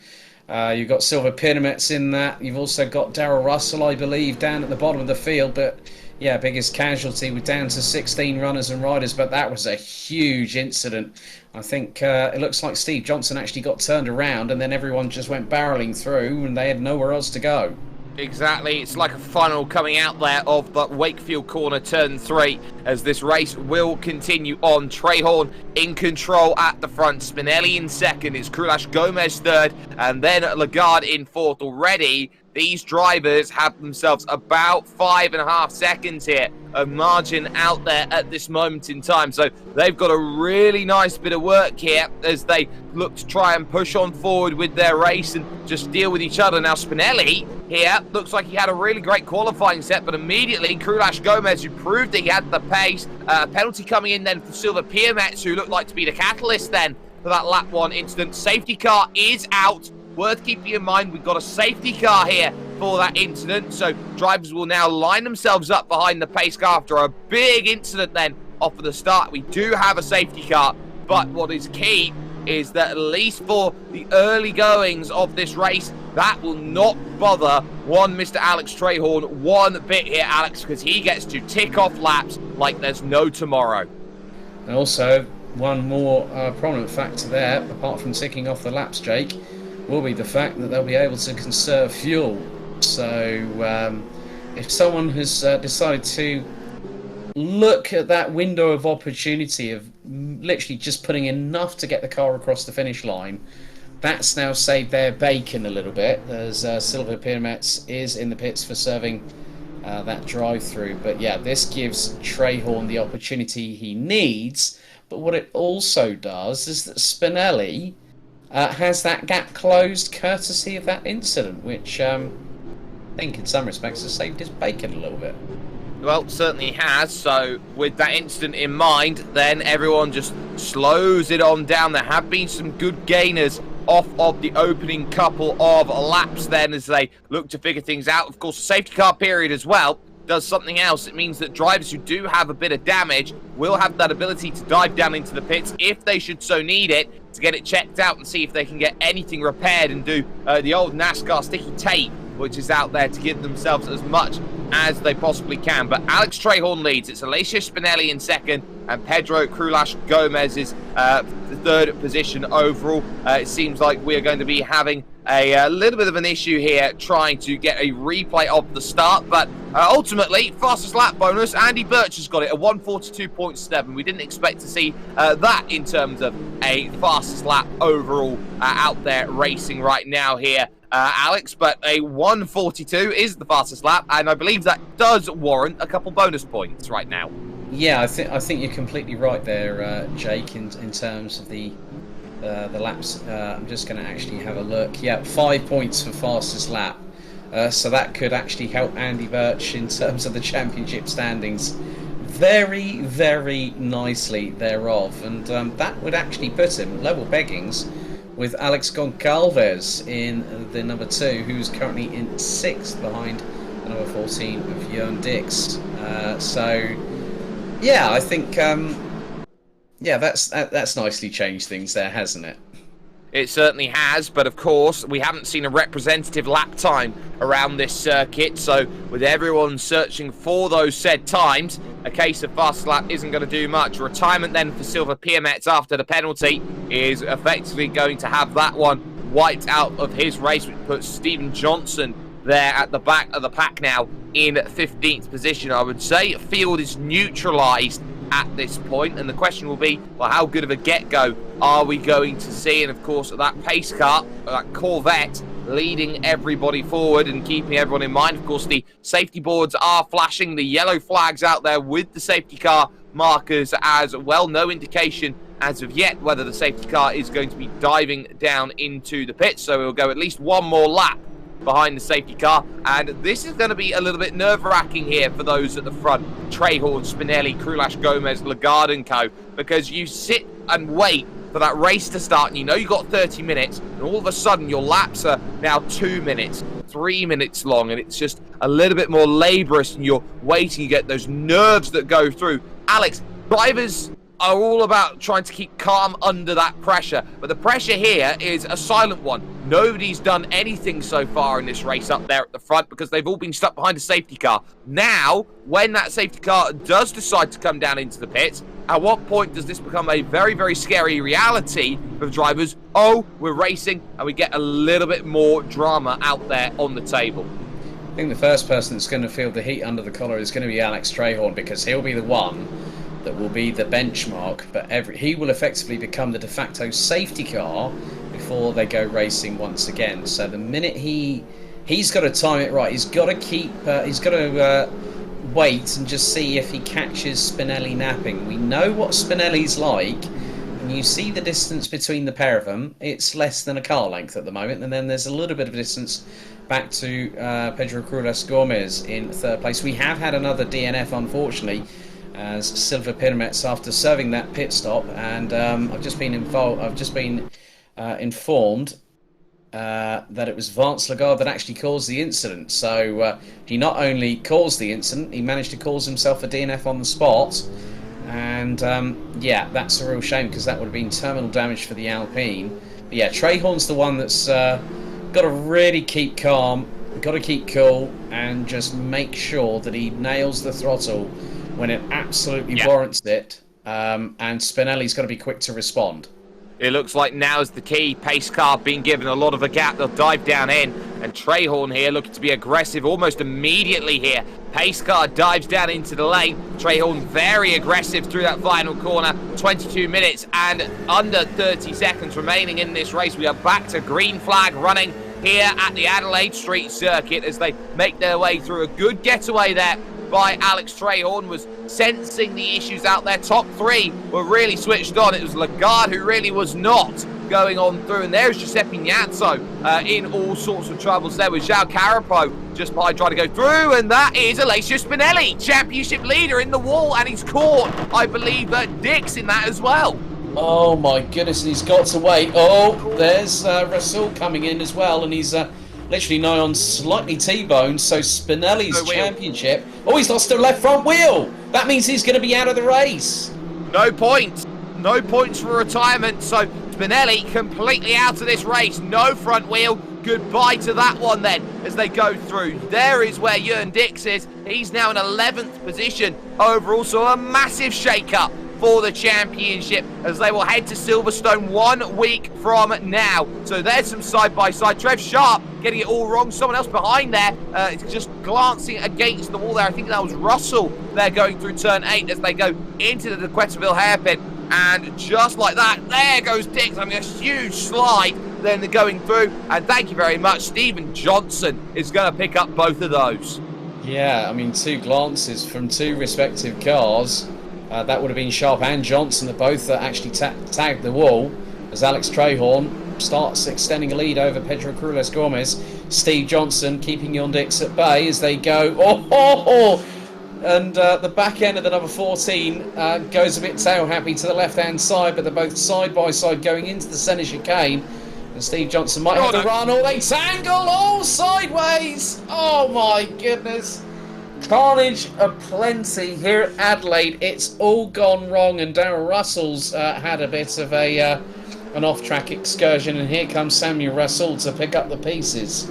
You've got Silver Pyramids in that. You've also got Darrell Russell, I believe, down at the bottom of the field. But yeah, biggest casualty with down to 16 runners and riders. But that was a huge incident. I think it looks like Steve Johnson actually got turned around and then everyone just went barreling through and they had nowhere else to go. Exactly, it's like a funnel coming out there of the Wakefield corner, turn 3, as this race will continue on. Trehorn in control at the front, Spinelli in second, it's Krulash Gomez third, and then Lagarde in fourth. Already, these drivers have themselves about 5.5 seconds here of margin out there at this moment in time. So they've got a really nice bit of work here as they look to try and push on forward with their race and just deal with each other. Now Spinelli here looks like he had a really great qualifying set, but immediately Krulash Gomez, who proved that he had the pace, penalty coming in then for Silver Pyramids, who looked like to be the catalyst then for that lap 1 incident. Safety car is out. Worth keeping in mind, we've got a safety car here for that incident, so drivers will now line themselves up behind the pace car after a big incident then off of the start. We do have a safety car, but what is key is that at least for the early goings of this race, that will not bother one Mr. Alex Trehorn one bit here, Alex, because he gets to tick off laps like there's no tomorrow. And also, one more prominent factor there, apart from ticking off the laps, Jake, will be the fact that they'll be able to conserve fuel. So if someone has decided to look at that window of opportunity of literally just putting enough to get the car across the finish line, that's now saved their bacon a little bit, as Silver Pyramids is in the pits for serving that drive-through. But yeah, this gives Trehorn the opportunity he needs, but what it also does is that Spinelli has that gap closed courtesy of that incident, which I think in some respects has saved his bacon a little bit. Well, certainly has. So with that incident in mind, then everyone just slows it on down. There have been some good gainers off of the opening couple of laps then as they look to figure things out. Of course, the safety car period as well does something else. It means that drivers who do have a bit of damage will have that ability to dive down into the pits if they should so need it, to get it checked out and see if they can get anything repaired and do the old NASCAR sticky tape, which is out there, to give themselves as much as they possibly can. But Alex Trehorn leads. It's Alicia Spinelli in second and Pedro Krulash Gomez is the third position overall. It seems like we're going to be having a little bit of an issue here trying to get a replay of the start, but ultimately, fastest lap bonus, Andy Birch has got it, a 1:42.7. We didn't expect to see that in terms of a fastest lap overall out there racing right now here, Alex, but a 1:42 is the fastest lap, and I believe that does warrant a couple bonus points right now. Yeah, I think you're completely right there, Jake, in terms of the laps. I'm just going to actually have a look. Yeah, 5 points for fastest lap. So that could actually help Andy Birch in terms of the championship standings very, very nicely thereof. And that would actually put him level beggings with Alex Goncalves in the number 2, who's currently in 6th behind the number 14 of Jörn Dix. So, yeah, I think... yeah, that's nicely changed things there, hasn't it? It certainly has, but of course, we haven't seen a representative lap time around this circuit, so with everyone searching for those said times, a case of fast lap isn't going to do much. Retirement then for Silver Pyramids after the penalty is effectively going to have that one wiped out of his race, which puts Stephen Johnson there at the back of the pack now in 15th position. I would say field is neutralised at this point, and the question will be, well, how good of a get-go are we going to see? And of course, that pace car, that Corvette, leading everybody forward and keeping everyone in mind. Of course, the safety boards are flashing, the yellow flags out there with the safety car markers as well. No indication as of yet whether the safety car is going to be diving down into the pits, so we'll go at least one more lap behind the safety car, and this is going to be a little bit nerve-wracking here for those at the front. Trehorn, Spinelli, Krulash, Gomez, Lagarde and co, because you sit and wait for that race to start, and you know you've got 30 minutes, and all of a sudden your laps are now 2 minutes, 3 minutes long, and it's just a little bit more laborious, and you're waiting, you get those nerves that go through. Alex, drivers are all about trying to keep calm under that pressure, but the pressure here is a silent one. Nobody's done anything so far in this race up there at the front because they've all been stuck behind a safety car. Now, when that safety car does decide to come down into the pits, at what point does this become a very, very scary reality for the drivers? Oh, we're racing, and we get a little bit more drama out there on the table. I think the first person that's going to feel the heat under the collar is going to be Alex Trehorn, because he'll be the one that will be the benchmark, but he will effectively become the de facto safety car before they go racing once again. So the minute he's got to time it right, he's got to wait and just see if he catches Spinelli napping. We know what Spinelli's like, and you see the distance between the pair of them. It's less than a car length at the moment, and then there's a little bit of distance back to Pedro Cruz Gomez in third place. We have had another DNF, unfortunately, as Silva Pirmets, after serving that pit stop, and I've just been informed that it was Vance Lagarde that actually caused the incident. So he not only caused the incident, he managed to cause himself a DNF on the spot, and yeah, that's a real shame, because that would have been terminal damage for the Alpine. But yeah, Trehorn's the one that's got to really keep calm, got to keep cool, and just make sure that he nails the throttle when it absolutely warrants it, and Spinelli's got to be quick to respond. It looks like now's the key. Pace car being given a lot of a gap. They'll dive down in, and Trehorn here looking to be aggressive almost immediately here. Pace car dives down into the lane. Trehorn very aggressive through that final corner. 22 minutes and under 30 seconds remaining in this race. We are back to green flag running here at the Adelaide Street Circuit as they make their way through. A good getaway there by Alex Trehorn, was sensing the issues out there. Top three were really switched on. It was Lagarde who really was not going on through, and there's Giuseppe Gnazzo in all sorts of troubles there with João Carapo just by trying to go through, and that is Alessio Spinelli, championship leader in the wall, and he's caught, I believe, Dix in that as well. Oh my goodness, and he's got to wait. Oh, there's Rasul coming in as well, and he's literally nigh on slightly T-boned, so Spinelli's championship. Oh, he's lost the left front wheel. That means he's going to be out of the race. No points. No points for retirement, so Spinelli completely out of this race. No front wheel. Goodbye to that one then as they go through. There is where Jörn Dix is. He's now in 11th position overall, so a massive shake-up for the championship as they will head to Silverstone 1 week from now. So there's some side-by-side. Trev Sharp getting it all wrong. Someone else behind there just glancing against the wall there. I think that was Russell. They're going through turn 8 as they go into the Quetterville hairpin. And just like that, there goes Dix. I mean, a huge slide then they're going through. And thank you very much. Stephen Johnson is going to pick up both of those. Yeah, I mean, two glances from two respective cars. That would have been Sharp and Johnson that both actually tagged the wall as Alex Trehorn starts extending a lead over Pedro Cruz Gomez. Steve Johnson keeping Jörn Dix at bay as they go. And the back end of the number 14 goes a bit tail happy to the left-hand side, but they're both side by side going into the centre chicane. And Steve Johnson might have to run, or they tangle all sideways. Oh my goodness. Carnage aplenty here at Adelaide. It's all gone wrong, and Darrell Russell's had a bit of an off-track excursion, and here comes Samuel Russell to pick up the pieces.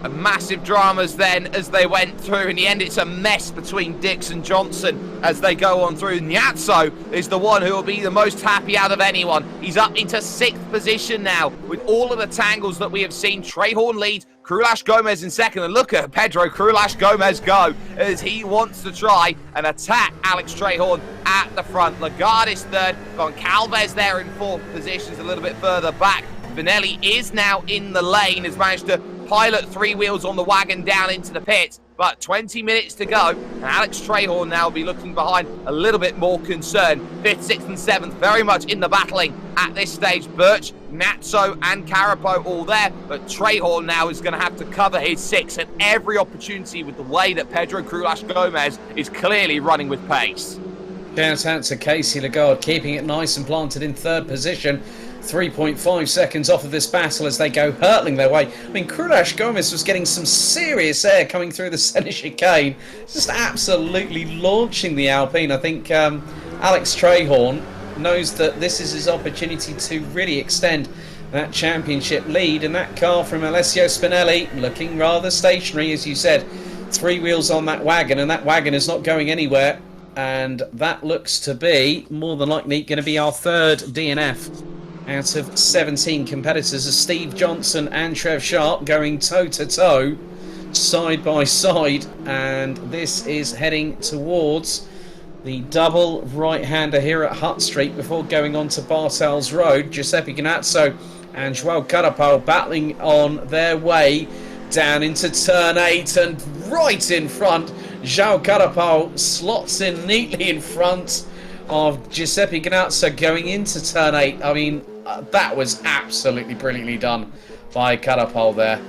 A massive dramas then as they went through. In the end, it's a mess between Dix and Johnson as they go on through. Gnazzo is the one who will be the most happy out of anyone. He's up into 6th position now with all of the tangles that we have seen. Trehorn leads, Krulash Gomez in second, and look at Pedro Krulash Gomez go as he wants to try and attack Alex Trehorn at the front. Lagarde is third, Goncalves there in 4th positions a little bit further back. Spinelli is now in the lane, has managed to pilot 3 wheels on the wagon down into the pits. But 20 minutes to go, and Alex Trahorn now will be looking behind a little bit more concerned. 5th, 6th and 7th very much in the battling at this stage. Birch, Natso and Carapo all there, but Trahorn now is going to have to cover his 6 at every opportunity with the way that Pedro Crulash Gomez is clearly running with pace. Shout out to Casey Lagarde, keeping it nice and planted in 3rd position. 3.5 seconds off of this battle as they go hurtling their way. I mean, Crulash Gomez was getting some serious air coming through the centre chicane. Just absolutely launching the Alpine. I think Alex Trahorn knows that this is his opportunity to really extend that championship lead. And that car from Alessio Spinelli looking rather stationary, as you said. 3 wheels on that wagon, and that wagon is not going anywhere. And that looks to be, more than likely, going to be our 3rd DNF out of 17 competitors, as Steve Johnson and Trev Sharp going toe-to-toe, side by side. And this is heading towards the double right-hander here at Hutt Street before going on to Bartels Road. Giuseppe Ganazzo and Joao Carapau battling on their way down into turn 8, and right in front, Joao Carapau slots in neatly in front of Giuseppe Ganazzo going into turn 8. I mean, that was absolutely brilliantly done by Carapau there.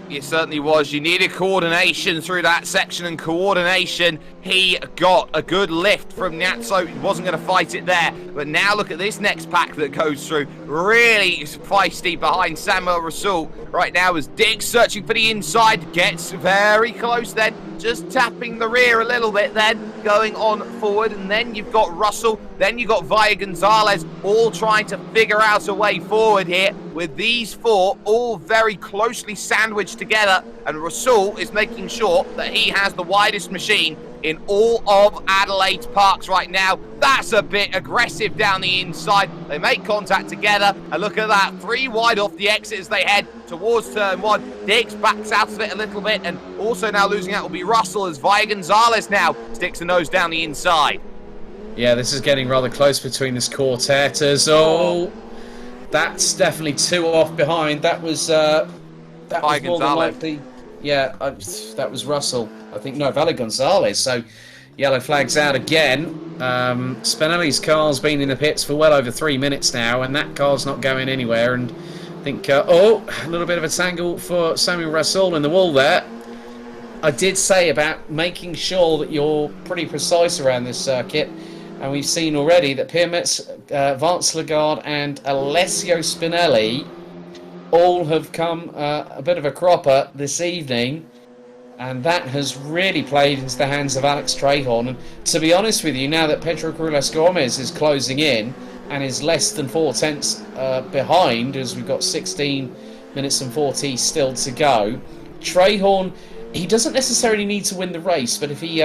It certainly was. You needed coordination through that section, and coordination, he got a good lift from Natso. He wasn't going to fight it there, but now look at this next pack that goes through. Really feisty behind Samuel Rasul. Right now as Diggs searching for the inside, gets very close then, just tapping the rear a little bit then, going on forward. And then you've got Russell, then you've got Vaya Gonzalez, all trying to figure out a way forward here, with these 4 all very closely sandwiched together. And Rasul is making sure that he has the widest machine in all of Adelaide's parks right now. That's a bit aggressive down the inside. They make contact together, and look at that, 3 wide off the exit as they head towards turn 1. Diggs backs out of it a little bit, and also now losing out will be Russell as Vaya Gonzalez now sticks the nose down the inside. Yeah, this is getting rather close between this quartet as that's definitely 2 off behind. That was more than likely. Yeah, that was Russell. I think, no, Vale Gonzalez. So, yellow flags out again. Spinelli's car's been in the pits for well over 3 minutes now, and that car's not going anywhere. And I think, a little bit of a tangle for Samuel Rasul in the wall there. I did say about making sure that you're pretty precise around this circuit. And we've seen already that Pierre Metz, Vance Lagarde and Alessio Spinelli all have come a bit of a cropper this evening, and that has really played into the hands of Alex Trahorn. And to be honest with you, now that Pedro Crulash Gomez is closing in and is less than 4 tenths behind, as we've got 16 minutes and 40 still to go, Trahorn, he doesn't necessarily need to win the race, but if he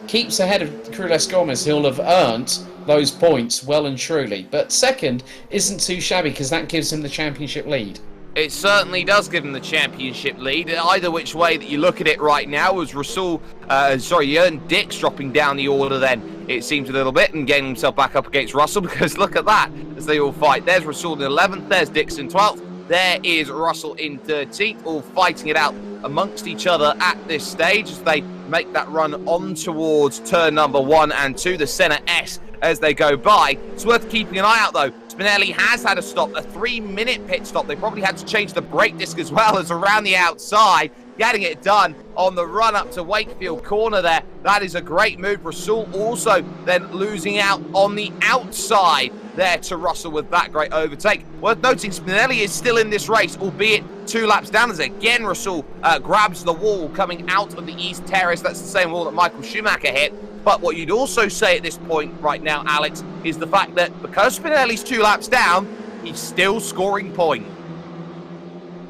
keeps ahead of Crulash Gomez, he'll have earned those points well and truly. But second isn't too shabby, because that gives him the championship lead. It certainly does give him the championship lead. Either which way that you look at it right now, was Jørn Dix dropping down the order then, it seems a little bit, and getting himself back up against Russell, because look at that as they all fight. There's Rasul in 11th, there's Dix in 12th, there is Russell in 13th, all fighting it out amongst each other at this stage as they make that run on towards turn number 1 and 2, the Senna S, as they go by. It's worth keeping an eye out though. Spinelli has had a stop, a 3-minute pit stop. They probably had to change the brake disc as well, as around the outside, getting it done on the run up to Wakefield corner there. That is a great move. Rasul also then losing out on the outside there to Russell with that great overtake. Worth noting, Spinelli is still in this race, albeit 2 laps down, as again Rasul grabs the wall coming out of the East Terrace. That's the same wall that Michael Schumacher hit. But what you'd also say at this point right now, Alex, is the fact that because Spinelli's 2 laps down, he's still scoring points.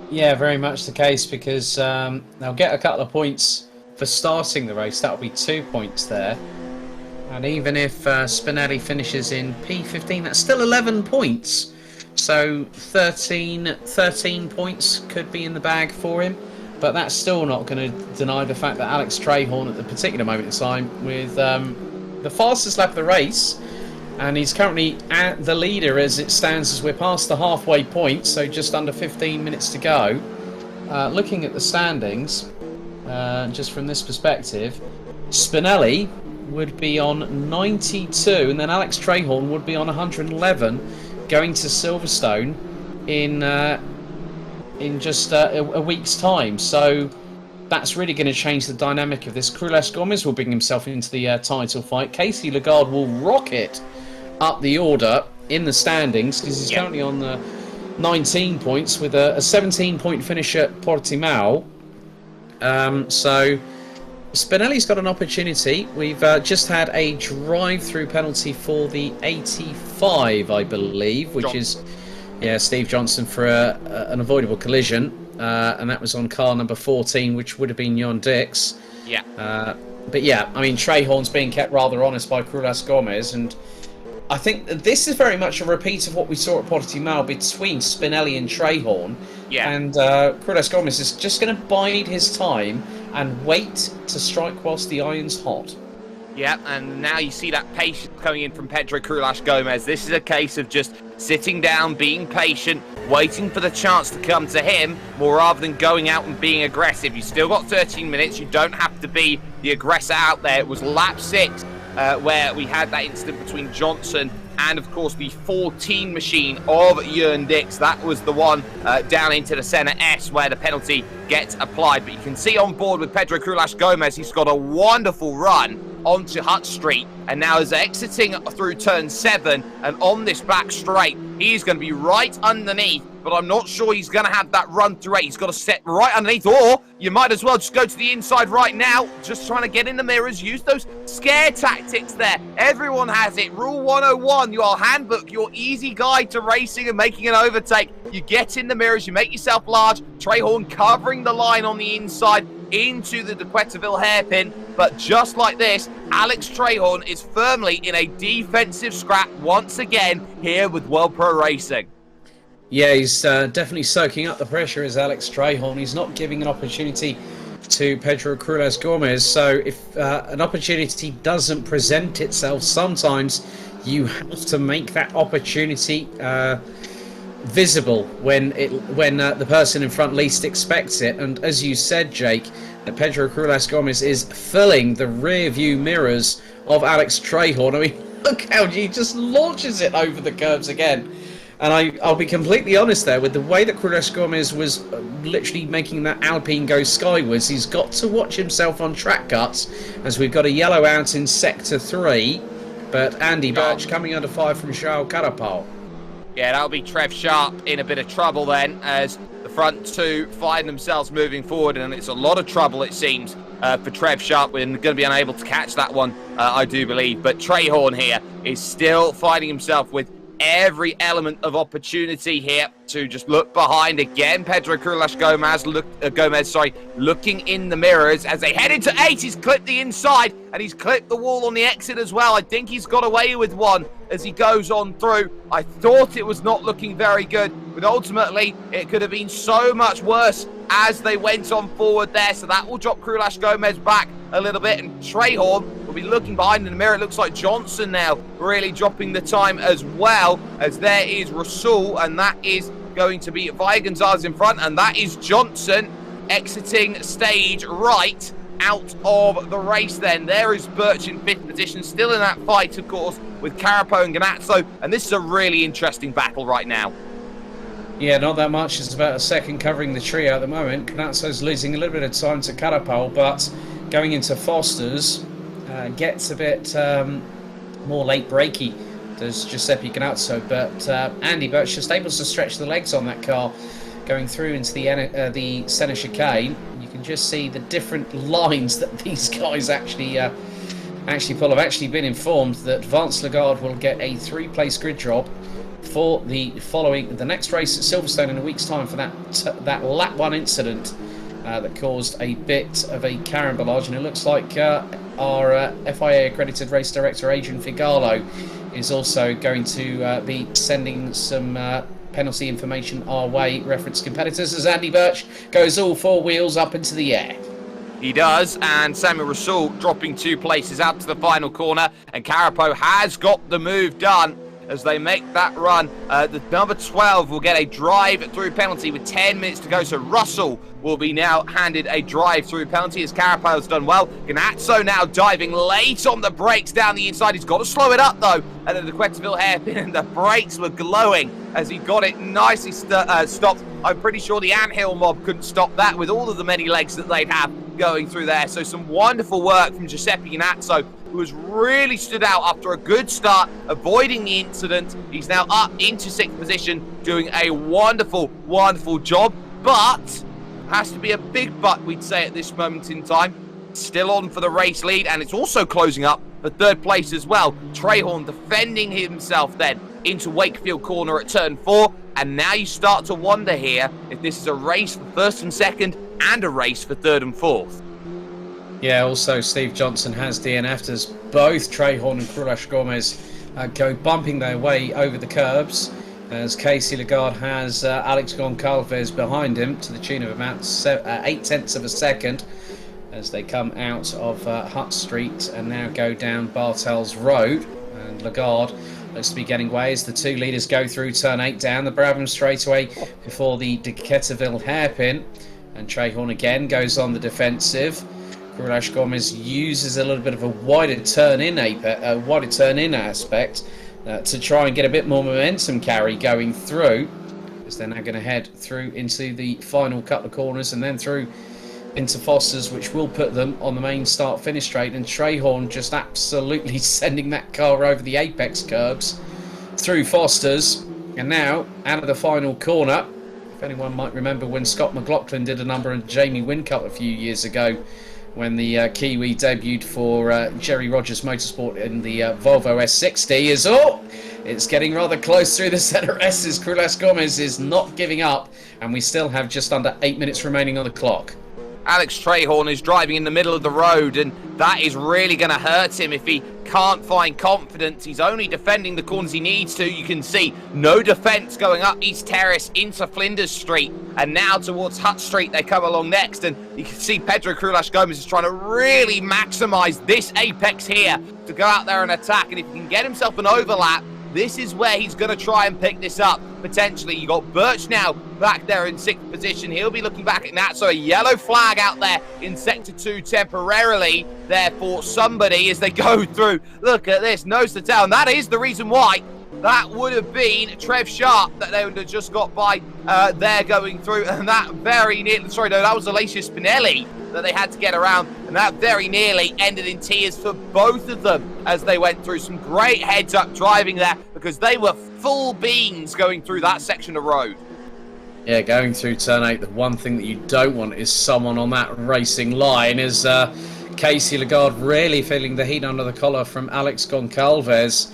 Yeah, very much the case, because they'll get a couple of points for starting the race. That'll be 2 points there. And even if Spinelli finishes in P15, that's still 11 points. So 13 points could be in the bag for him. But that's still not going to deny the fact that Alex Trahorn at the particular moment in time, with the fastest lap of the race, and he's currently at the leader as it stands, as we're past the halfway point, so just under 15 minutes to go. Looking at the standings, just from this perspective, Spinelli would be on 92, and then Alex Trahorn would be on 111, going to Silverstone in just a week's time. So that's really going to change the dynamic of this. Krules Gomez will bring himself into the title fight. Casey Lagarde will rocket up the order in the standings because he's currently on the 19 points with a 17-point finish at Portimao. So Spinelli's got an opportunity. We've just had a drive-through penalty for the 85, I believe, which is Steve Johnson for an avoidable collision, and that was on car number 14, which would have been Jon Dix. But yeah, I mean, Trahorn's being kept rather honest by Krules Gomez, and I think this is very much a repeat of what we saw at Portimao between Spinelli and Trahorn. And Krules Gomez is just going to bide his time and wait to strike whilst the iron's hot. Yeah, and now you see that patience coming in from Pedro Krules Gomez. This is a case of just sitting down, being patient, waiting for the chance to come to him, more rather than going out and being aggressive. You've still got 13 minutes. You don't have to be the aggressor out there. It was lap 6 where we had that incident between Johnson and, of course, the 14 machine of Jon Dix. That was the one down into the Senna S where the penalty gets applied. But you can see on board with Pedro Krules Gomez, he's got a wonderful run onto Hutt Street, and now is exiting through turn 7 and on this back straight. He's going to be right underneath, but I'm not sure he's going to have that run through 8. He's got to step right underneath, or you might as well just go to the inside right now, just trying to get in the mirrors, use those scare tactics there. Everyone has it. Rule 101, your handbook, your easy guide to racing and making an overtake. You get in the mirrors, you make yourself large. Trahorn covering the line on the inside into the De Quetterville hairpin, but just like this, Alex Trahorn is firmly in a defensive scrap once again here with World Pro Racing. Yeah, he's definitely soaking up the pressure as Alex Trahorn. He's not giving an opportunity to Pedro Krules Gomez, so if an opportunity doesn't present itself, sometimes you have to make that opportunity visible when the person in front least expects it. And as you said, Jake, Pedro Krules Gomez is filling the rear view mirrors of Alex Trahorn. I mean, look how he just launches it over the curbs again. And I'll be completely honest there, with the way that Krules Gomez was literally making that Alpine go skywards, he's got to watch himself on track cuts, as we've got a yellow out in Sector 3, but Andy Birch coming under fire from Charles Carapau. Yeah, that'll be Trev Sharp in a bit of trouble then, as the front two find themselves moving forward, and it's a lot of trouble, it seems, for Trev Sharp. We're going to be unable to catch that one, I do believe. But Trahorn here is still finding himself with every element of opportunity here to just look behind again. Pedro Krules Gomez, looking in the mirrors as they head into 8. He's clipped the inside and he's clipped the wall on the exit as well. I think he's got away with one as he goes on through. I thought it was not looking very good, but ultimately it could have been so much worse as they went on forward there. So that will drop Krules Gomez back a little bit, and Trahorn will be looking behind in the mirror. It looks like Johnson now really dropping the time as well, as there is Rasul, and that is going to be Via Gonzalez in front, and that is Johnson exiting stage right out of the race then. There is Birch in 5th position, still in that fight, of course, with Carapau and Ganazzo, and this is a really interesting battle right now. Yeah, not that much. It's about a second covering the trio at the moment. Ganazzo's losing a little bit of time to Carapau, but going into Foster's gets a bit more late breaky, does Giuseppe Ganazzo, but Andy Birch just able to stretch the legs on that car going through into the Senna chicane. You can just see the different lines that these guys actually pull. I've actually been informed that Vance Lagarde will get a 3-place grid drop for the next race at Silverstone in a week's time for that lap 1 incident that caused a bit of a carambolage, and it looks like our FIA accredited race director Adrian Figallo is also going to be sending some penalty information our way, reference competitors, as Andy Birch goes all 4 wheels up into the air. He does, and Samuel Rasul dropping 2 places out to the final corner, and Carapau has got the move done. as they make that run. The number 12 will get a drive-through penalty with 10 minutes to go, so Russell will be now handed a drive-through penalty as Carapazzo's done well. Ganazzo now diving late on the brakes down the inside. He's got to slow it up, though, at the Quetterville hairpin, and the brakes were glowing as he got it nicely stopped. I'm pretty sure the Anthill mob couldn't stop that with all of the many legs that they'd have going through there. So some wonderful work from Giuseppe Ganazzo, who has really stood out after a good start, avoiding the incident. He's now up into 6th position, doing a wonderful, wonderful job, but has to be a big but, we'd say, at this moment in time. Still on for the race lead, and it's also closing up for 3rd place as well. Trahorn defending himself then into Wakefield Corner at turn 4, and now you start to wonder here if this is a race for 1st and 2nd and a race for 3rd and 4th. Yeah, also Steve Johnson has DNF'd as both Trahorn and Krulash Gomez go bumping their way over the curbs, as Casey Lagarde has Alex Goncalves behind him to the tune of about 8/10 of a second as they come out of Hutt Street and now go down Bartels Road. And Lagarde looks to be getting away as the 2 leaders go through turn 8 down the Brabham straightaway before the De Ketterville hairpin. And Trahorn again goes on the defensive. Krulash Gomez uses a little bit of a wider turn in aspect to try and get a bit more momentum carry going through, as they're now going to head through into the final couple of corners and then through into Foster's, which will put them on the main start-finish straight. And Trahorn just absolutely sending that car over the apex curbs through Foster's, and now out of the final corner. If anyone might remember when Scott McLaughlin did a number on Jamie Wincutt a few years ago, when the Kiwi debuted for Jerry Rogers Motorsport in the Volvo S60, it's getting rather close through the centre S's. Krulash Gomez is not giving up, and we still have just under 8 minutes remaining on the clock. Alex Trahorn is driving in the middle of the road, and that is really going to hurt him if he can't find confidence. He's only defending the corners he needs to. You can see no defence going up East Terrace into Flinders Street, and now towards Hutt Street they come along next, and you can see Pedro Krulash Gomez is trying to really maximise this apex here to go out there and attack, and if he can get himself an overlap, this is where he's going to try and pick this up, potentially. You got Birch now back there in 6th position. He'll be looking back at that. So a yellow flag out there in Sector 2 temporarily there for somebody as they go through. Look at this, nose to tail. And that is the reason why that would have been Trev Sharp that they would have just got by there going through. And that very nearly, sorry, no, that was Alacia Spinelli that they had to get around, and that very nearly ended in tears for both of them as they went through. Some great heads-up driving there, because they were full beans going through that section of road. Yeah, going through turn 8, the one thing that you don't want is someone on that racing line, as Casey Lagarde really feeling the heat under the collar from Alex Goncalves.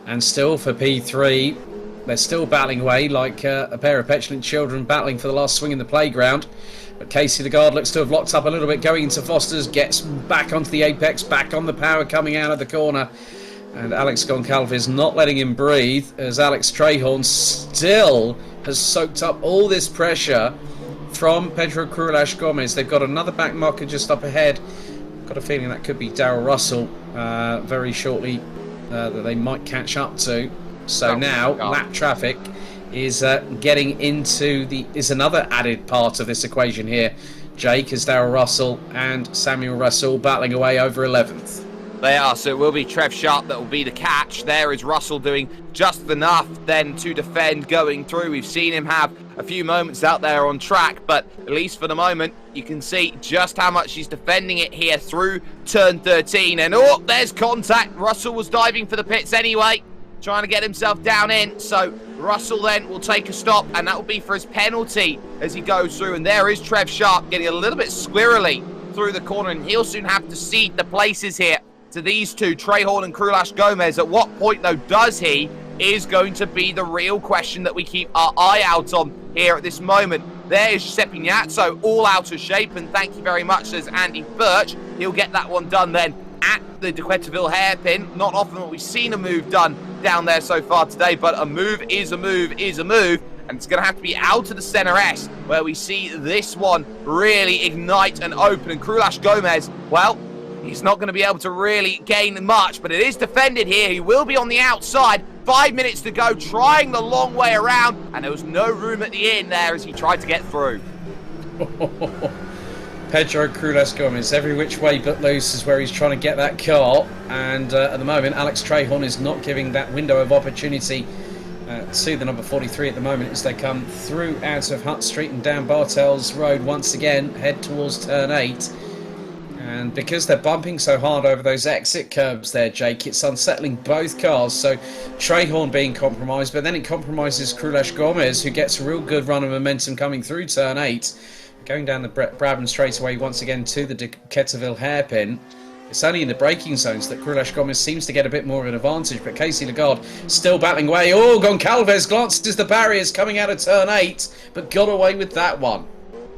And still for P3, they're still battling away like a pair of petulant children battling for the last swing in the playground. But Casey Lagarde looks to have locked up a little bit going into Foster's, gets back onto the apex, back on the power coming out of the corner. And Alex Goncalves not letting him breathe, as Alex Trahorn still has soaked up all this pressure from Pedro Krulash Gomez. They've got another back marker just up ahead. Got a feeling that could be Darrell Russell very shortly that they might catch up to. So now lap traffic is getting into is another added part of this equation here. Jake, is Darrell Russell and Samuel Russell battling away over 11th. They are, so it will be Trev Sharp that will be the catch. There is Russell doing just enough then to defend going through. We've seen him have a few moments out there on track, but at least for the moment, you can see just how much he's defending it here through turn 13. And oh, there's contact. Russell was diving for the pits anyway, trying to get himself down in. So Russell then will take a stop, and that will be for his penalty as he goes through. And there is Trev Sharp getting a little bit squirrely through the corner, and he'll soon have to cede the places here to these two, Trahorn and Krulash Gomez. At what point, though, does he, is going to be the real question that we keep our eye out on here at this moment. There is Giuseppe Niazzo, all out of shape, and thank you very much, says Andy Birch. He'll get that one done then at the De Quetterville hairpin. Not often have we seen a move done down there so far today, but a move is a move is a move, and it's going to have to be out of the center S where we see this one really ignite and open. And Krulash Gomez, well, he's not going to be able to really gain much, but it is defended here. He will be on the outside. 5 minutes to go, trying the long way around, and there was no room at the end there as he tried to get through. Pedro Cruz Gomez, every which way but loose is where he's trying to get that car, and at the moment Alex Trahorn is not giving that window of opportunity to the number 43 at the moment as they come through out of Hutt Street and down Bartels Road once again, head towards turn 8. And because they're bumping so hard over those exit curbs there, Jake, it's unsettling both cars. So Trahorn being compromised, but then it compromises Cruz Gomez, who gets a real good run of momentum coming through turn 8. Going down the Brabham straightaway once again to the De Ketterville hairpin. It's only in the braking zones that Cruz Gomez seems to get a bit more of an advantage, but Casey Lagarde still battling away. Oh, Goncalves glances the barriers coming out of turn 8, but got away with that one.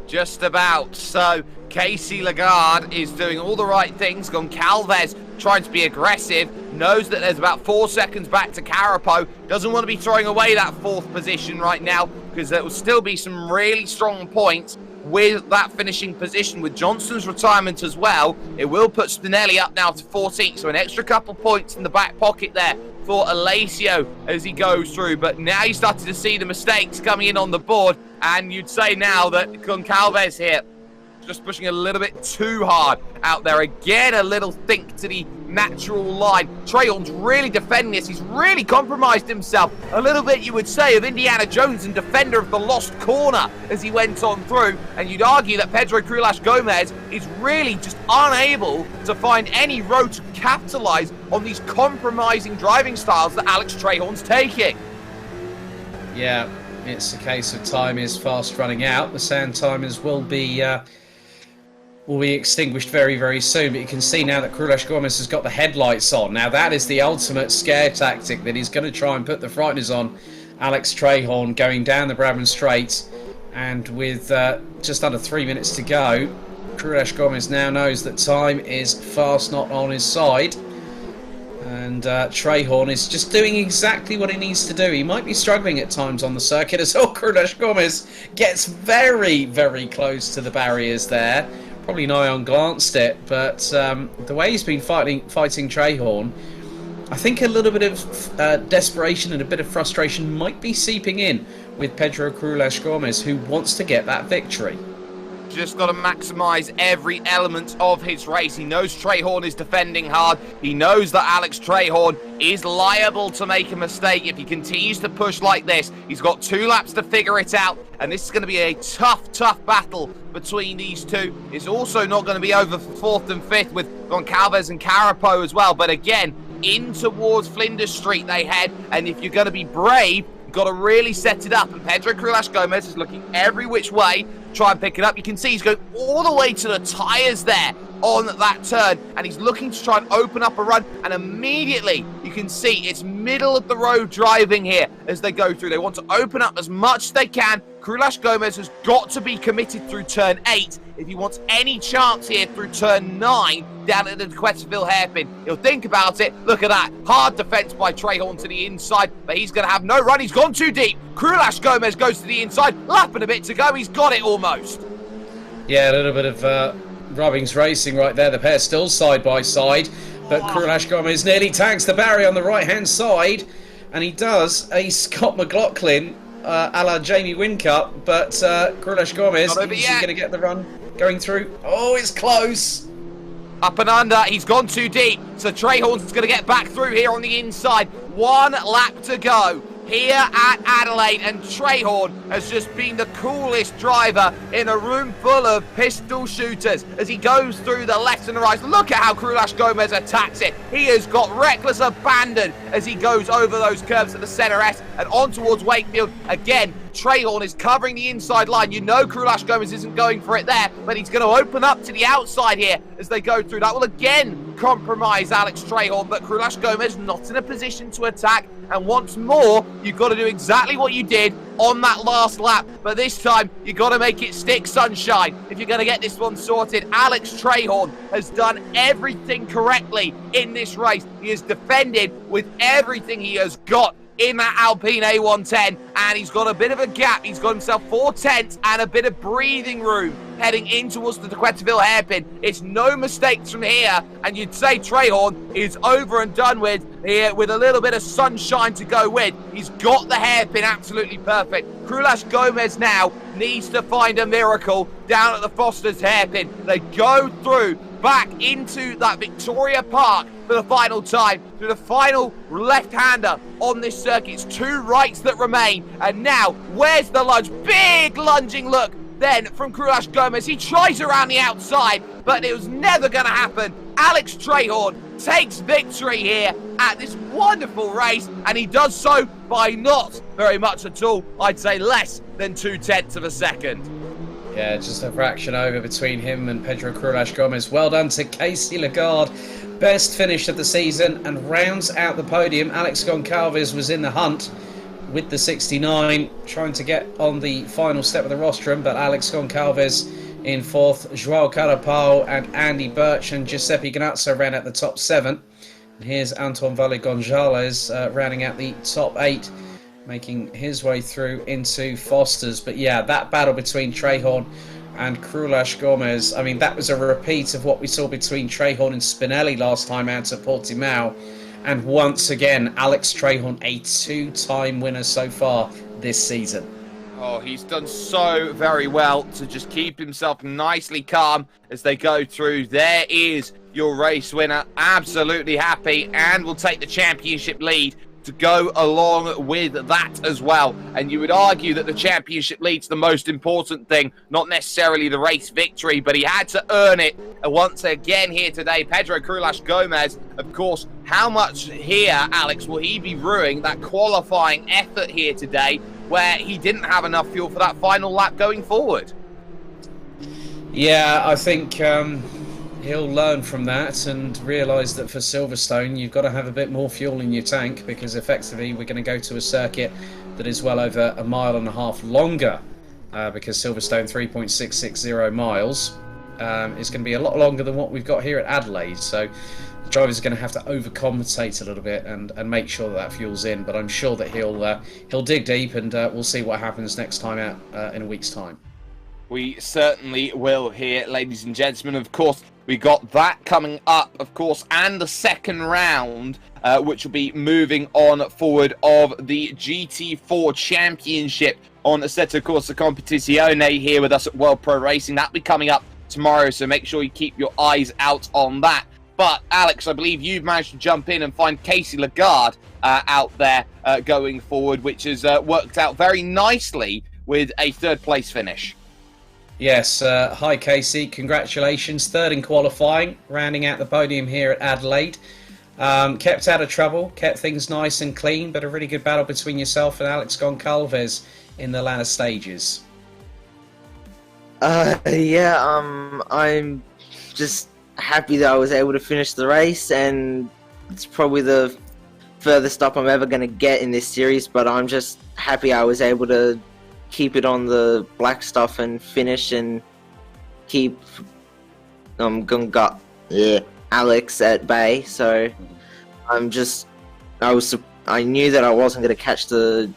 Just about. So Casey Lagarde is doing all the right things. Goncalves trying to be aggressive, knows that there's about 4 seconds back to Carapo, doesn't want to be throwing away that 4th position right now because there will still be some really strong points with that finishing position. With Johnson's retirement as well, it will put Spinelli up now to 14th, so an extra couple points in the back pocket there for Alessio as he goes through. But now you started to see the mistakes coming in on the board, and you'd say now that Goncalves here just pushing a little bit too hard out there. Again, a little think to the natural line. Trahorn's really defending this. He's really compromised himself. A little bit, you would say, of Indiana Jones and defender of the lost corner as he went on through. And you'd argue that Pedro Cruz Gomez is really just unable to find any road to capitalize on these compromising driving styles that Alex Trahorn's taking. Yeah, it's a case of time is fast running out. The sand timers will be extinguished very, very soon. But you can see now that Cruz Gomez has got the headlights on. Now that is the ultimate scare tactic that he's going to try and put the frighteners on Alex Trahorn going down the Brabham Straight. And with just under 3 minutes to go, Cruz Gomez now knows that time is fast not on his side. And Trahorn is just doing exactly what he needs to do. He might be struggling at times on the circuit as Cruz Gomez gets very, very close to the barriers there. Probably nigh on glanced it, but the way he's been fighting Trahorn, I think a little bit of desperation and a bit of frustration might be seeping in with Pedro Cruz Gomez, who wants to get that victory. Just got to maximise every element of his race. He knows Trahorn is defending hard. He knows that Alex Trahorn is liable to make a mistake if he continues to push like this. He's got 2 laps to figure it out, and this is going to be a tough, tough battle between these two. It's also not going to be over for 4th and 5th with Goncalves and Carapo as well. But again, in towards Flinders Street they head, and if you're going to be brave, you've got to really set it up. And Pedro Cruz Gomez is looking every which way to try and pick it up. You can see he's going all the way to the tyres there on that turn, and he's looking to try and open up a run, and immediately you can see it's middle of the road driving here as they go through. They want to open up as much as they can. Cruz Gomez has got to be committed through turn 8 if he wants any chance here through turn 9 down at the Quetterville hairpin. He'll think about it. Look at that. Hard defense by Trahorn to the inside, but he's going to have no run. He's gone too deep. Cruz Gomez goes to the inside. Lap and a bit to go. He's got it almost. Yeah, a little bit of Rubbings racing right there. The pair still side by side, but Cruz Gomez nearly tags the barrier on the right-hand side, and he does a Scott McLaughlin a la Jamie Whincup, but Cruz Gomez is going to get the run going through. Oh, it's close. Up and under, he's gone too deep, so Trahorn's going to get back through here on the inside. 1 lap to go here at Adelaide, and Trahorn has just been the coolest driver in a room full of pistol shooters as he goes through the left and the right. Look at how Cruz Gomez attacks it. He has got reckless abandon as he goes over those curves at the centre S and on towards Wakefield. Again, Trahorn is covering the inside line. You know Cruz Gomez isn't going for it there, but he's going to open up to the outside here as they go through. That will again compromise Alex Trahorn, but Cruz Gomez not in a position to attack. And once more, you've got to do exactly what you did on that last lap. But this time, you've got to make it stick, sunshine, if you're going to get this one sorted. Alex Trahorn has done everything correctly in this race. He has defended with everything he has got in that Alpine A110, and he's got a bit of a gap. He's got himself 4 tenths and a bit of breathing room heading in towards the Quetterville hairpin. It's no mistakes from here, and you'd say Trehorn is over and done with here with a little bit of sunshine to go with. He's got the hairpin absolutely perfect. Krulash Gomez now needs to find a miracle down at the Foster's hairpin. They go through back into that Victoria Park for the final time, to the final left-hander on this circuit. It's 2 rights that remain, and now, where's the lunge? Big lunging look then from Krulash Gomez. He tries around the outside, but it was never going to happen. Alex Trehorn takes victory here at this wonderful race, and he does so by not very much at all. I'd say less than 0.2 of a second. Yeah, just a fraction over between him and Pedro Krulash Gomez. Well done to Casey Lagarde. Best finish of the season and rounds out the podium. Alex Goncalves was in the hunt with the 69, trying to get on the final step of the rostrum, but Alex Goncalves in 4th. Joao Carapau and Andy Birch and Giuseppe Ganazzo ran at the top 7. And here's Anton Valle Gonzalez rounding out the top 8. Making his way through into Foster's. But yeah, that battle between Trehorn and Krulash Gomez, I mean, that was a repeat of what we saw between Trehorn and Spinelli last time out at Portimao. And once again, Alex Trehorn, a 2-time winner so far this season. Oh, he's done so very well to just keep himself nicely calm as they go through. There is your race winner, absolutely happy, and will take the championship lead to go along with that as well. And you would argue that the championship lead's the most important thing, not necessarily the race victory, but he had to earn it once again here today. Pedro Krulash Gomez, of course, how much here, Alex, will he be ruining that qualifying effort here today where he didn't have enough fuel for that final lap going forward? Yeah, I think he'll learn from that and realise that for Silverstone you've got to have a bit more fuel in your tank, because effectively we're going to go to a circuit that is well over 1.5 miles longer, because Silverstone 3.660 miles is going to be a lot longer than what we've got here at Adelaide. So the drivers are going to have to overcompensate a little bit and make sure that that fuel's in, but I'm sure that he'll dig deep, and we'll see what happens next time out in a week's time. We certainly will here, ladies and gentlemen. Of course, we got that coming up, of course, and the second round, which will be moving on forward of the GT4 Championship on Assetto Corsa Competizione here with us at World Pro Racing. That'll be coming up tomorrow, so make sure you keep your eyes out on that. But, Alex, I believe you've managed to jump in and find Casey Lagarde out there going forward, which has worked out very nicely with a third-place finish. Yes, hi Casey, congratulations, 3rd in qualifying, rounding out the podium here at Adelaide. Kept out of trouble, kept things nice and clean, but a really good battle between yourself and Alex Goncalves in the latter stages. I'm just happy that I was able to finish the race, and it's probably the furthest up I'm ever going to get in this series, but I'm just happy I was able to keep it on the black stuff and finish and keep Alex at bay. So I knew that I wasn't going to catch the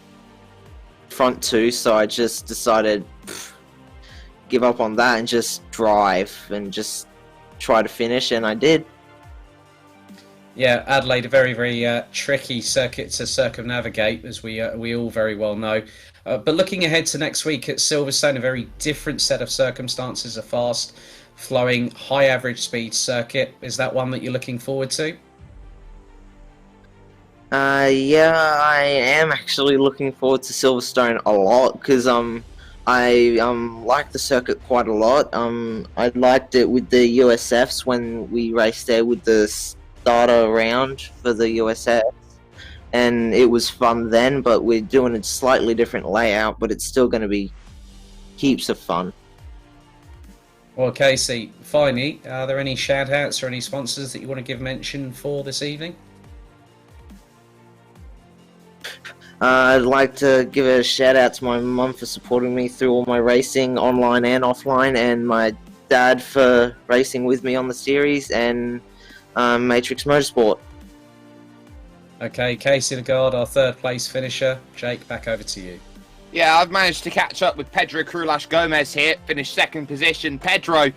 front 2, so I just decided give up on that and just drive and just try to finish, and I did. Yeah, Adelaide, a very, very tricky circuit to circumnavigate, as we all very well know. But looking ahead to next week at Silverstone, a very different set of circumstances, a fast flowing, high average speed circuit. Is that one that you're looking forward to? Yeah, I am actually looking forward to Silverstone a lot, because I like the circuit quite a lot. I liked it with the USFs when we raced there with the starter round for the USFs. And it was fun then, but we're doing a slightly different layout, but it's still going to be heaps of fun. Well, Casey, finally, are there any shout-outs or any sponsors that you want to give mention for this evening? I'd like to give a shout-out to my mum for supporting me through all my racing, online and offline, and my dad for racing with me on the series, and Matrix Motorsport. Okay, Casey Lagarde, our 3rd place finisher. Jake, back over to you. Yeah, I've managed to catch up with Pedro Crulas Gomez here, finished second position. Pedro,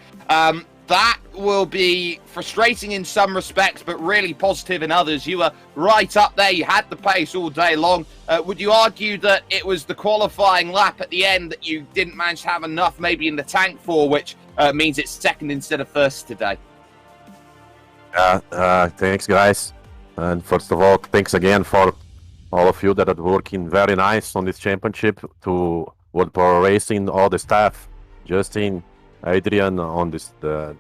that will be frustrating in some respects, but really positive in others. You were right up there. You had the pace all day long. Would you argue that it was the qualifying lap at the end that you didn't manage to have enough maybe in the tank for, which means it's second instead of first today? Thanks, guys. And first of all, thanks again for all of you that are working very nice on this championship, to World Pro Racing, all the staff, Justin, Adrian, on this,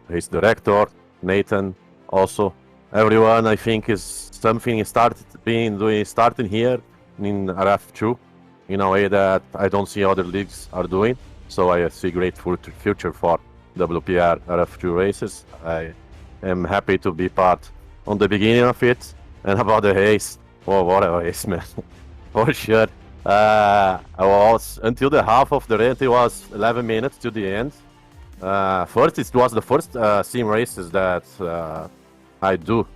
his director, Nathan, also everyone. I think is something starting here in RF2 in a way that I don't see other leagues are doing. So I see great future for WPR RF2 races. I am happy to be part on the beginning of it. And about the race, oh, what a race, man. For sure. I was, until the half of the race, it was 11 minutes to the end. First, it was the first sim races that I do,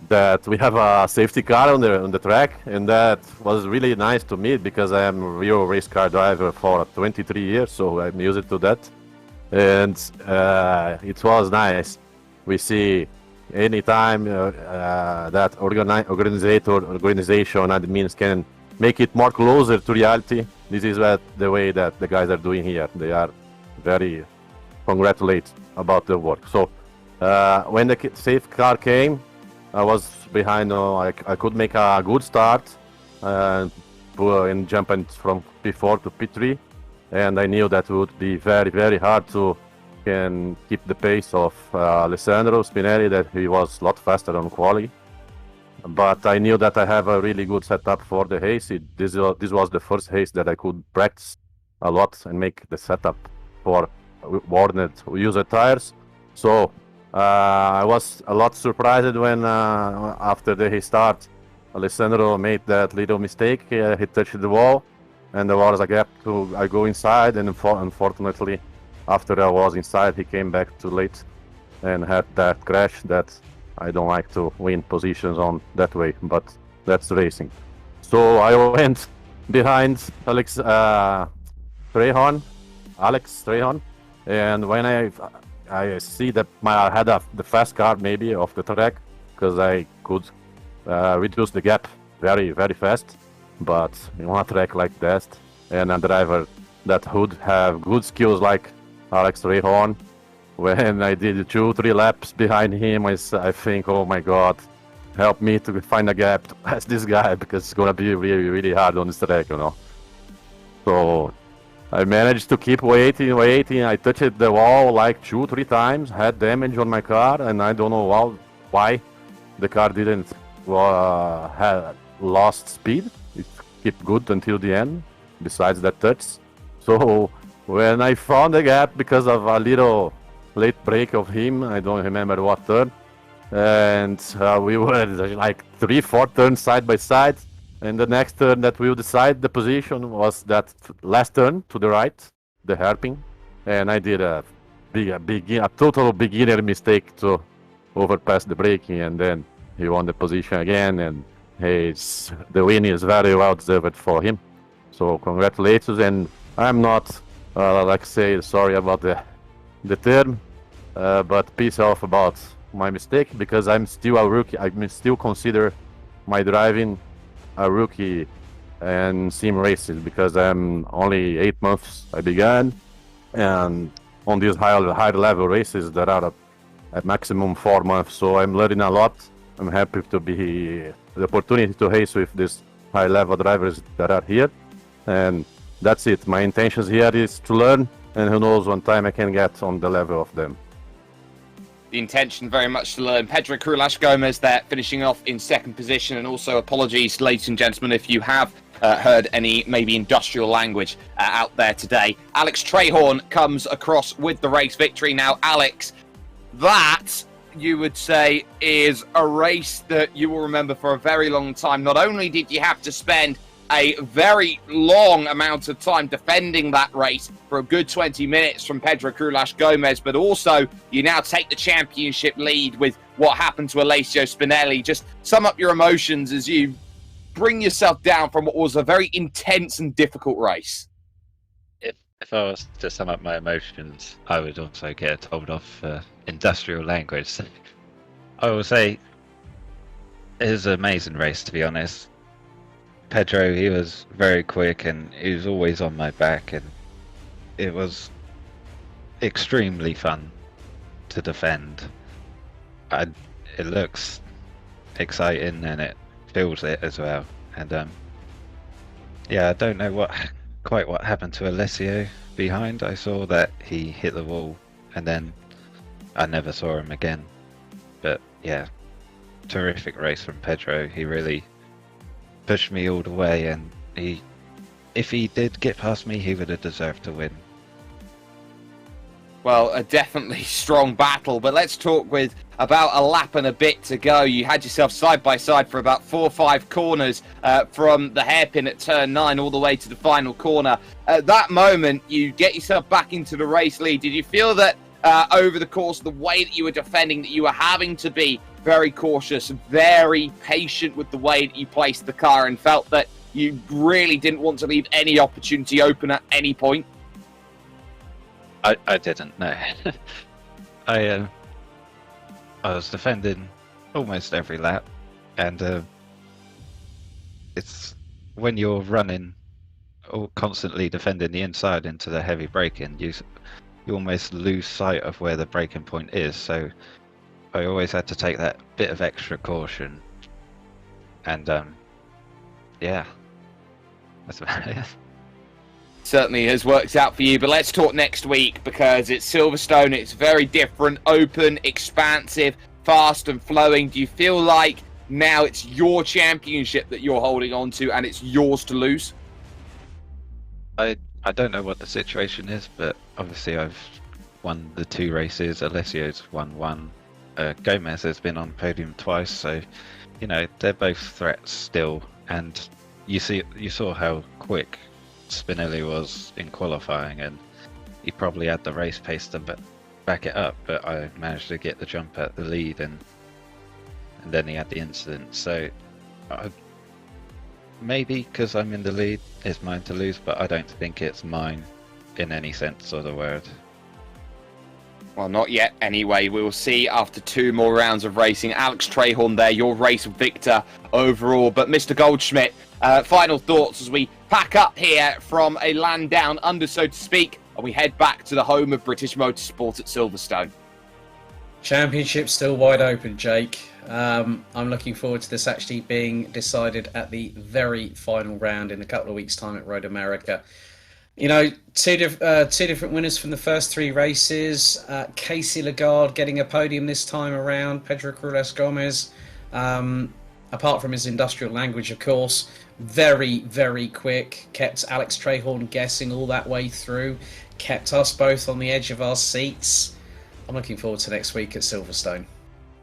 that we have a safety car on the track, and that was really nice to me, because I am a real race car driver for 23 years, so I'm used to that. And it was nice. We see anytime that organization admins can make it more closer to reality, this is the way that the guys are doing here. They are very congratulate about the work. So when the safe car came, I was behind. I could make a good start and jumping from P4 to P3, and I knew that would be very, very hard to can keep the pace of Alessandro Spinelli, that he was a lot faster on quali. But I knew that I have a really good setup for the race. This was the first race that I could practice a lot and make the setup for warned user tires. So I was a lot surprised when after the restart, Alessandro made that little mistake. He touched the wall, and there was a gap to go inside, and unfortunately, after I was inside, he came back too late and had that crash that I don't like to win positions on that way, but that's racing. So I went behind Alex Trehorn, and when I see that I had the fast car maybe off the track, because I could reduce the gap very, very fast, but in one track like that, and a driver that would have good skills like Alex Trehorn, when I did 2-3 laps behind him, I think, oh my God, help me to find a gap to pass this guy, because it's gonna be really, really hard on this track, you know. So I managed to keep waiting. I touched the wall like 2-3 times, had damage on my car, and I don't know why the car didn't have lost speed. It kept good until the end, besides that touch. So when I found the gap because of a little late break of him, I don't remember what turn, and we were like 3-4 turns side by side, and the next turn that we will decide the position was that last turn to the right, the hairpin, and I did a total beginner mistake to overpass the braking, and then he won the position again, and the win is very well deserved for him. So congratulations, and I'm not sorry about the term, but pissed off about my mistake, because I'm still a rookie. I still consider my driving a rookie and sim races, because I'm only 8 months I began, and on these high level races that are at maximum 4 months. So I'm learning a lot. I'm happy to be the opportunity to race with these high level drivers that are here, and that's it. My intentions here is to learn, and who knows, one time I can get on the level of them. The intention very much to learn. Pedro Crulas Gomez there, finishing off in second position, and also apologies, ladies and gentlemen, if you have heard any maybe industrial language out there today. Alex Trehorn comes across with the race victory. Now, Alex, that you would say is a race that you will remember for a very long time. Not only did you have to spend a very long amount of time defending that race for a good 20 minutes from Pedro Crulas Gomez, but also you now take the championship lead with what happened to Alessio Spinelli. Just sum up your emotions as you bring yourself down from what was a very intense and difficult race? If I was to sum up my emotions, I would also get told off industrial language. So I will say it was an amazing race, to be honest. Pedro, he was very quick and he was always on my back, and it was extremely fun to defend. It looks exciting and it feels it as well. And yeah, I don't know quite what happened to Alessio behind. I saw that he hit the wall and then I never saw him again. But yeah, terrific race from Pedro. He really pushed me all the way, and if he did get past me, he would have deserved to win. Well, a definitely strong battle, but let's talk with about a lap and a bit to go. You had yourself side by side for about 4 or 5 corners from the hairpin at turn 9 all the way to the final corner. At that moment, you get yourself back into the race lead. Did you feel that over the course of the way that you were defending, that you were having to be very cautious, very patient with the way that you placed the car, and felt that you really didn't want to leave any opportunity open at any point? I didn't, no. I was defending almost every lap, and it's when you're running or constantly defending the inside into the heavy braking, you almost lose sight of where the braking point is. So I always had to take that bit of extra caution, and yeah, that's about it. Certainly has worked out for you, but let's talk next week, because it's Silverstone. It's very different, open, expansive, fast and flowing. Do you feel like now it's your championship that you're holding on to and it's yours to lose? I don't know what the situation is, but obviously I've won the 2 races. Alessio's won 1. Gomez has been on podium twice, so you know they're both threats still. And you saw how quick Spinelli was in qualifying, and he probably had the race pace to back it up, but I managed to get the jump at the lead, and then he had the incident. So maybe because I'm in the lead, it's mine to lose, but I don't think it's mine in any sense of the word. Well, not yet anyway. We will see after 2 more rounds of racing. Alex Trahorn there, your race victor overall. But Mr. Goldschmidt, final thoughts as we pack up here from a land down under, so to speak, and we head back to the home of British motorsport at Silverstone. Championship still wide open, Jake. I'm looking forward to this actually being decided at the very final round in a couple of weeks' time at Road America. You know, two different winners from the first 3 races. Casey Lagarde getting a podium this time around. Pedro Cruz Gomez, apart from his industrial language, of course, very, very quick. Kept Alex Trahorn guessing all that way through. Kept us both on the edge of our seats. I'm looking forward to next week at Silverstone.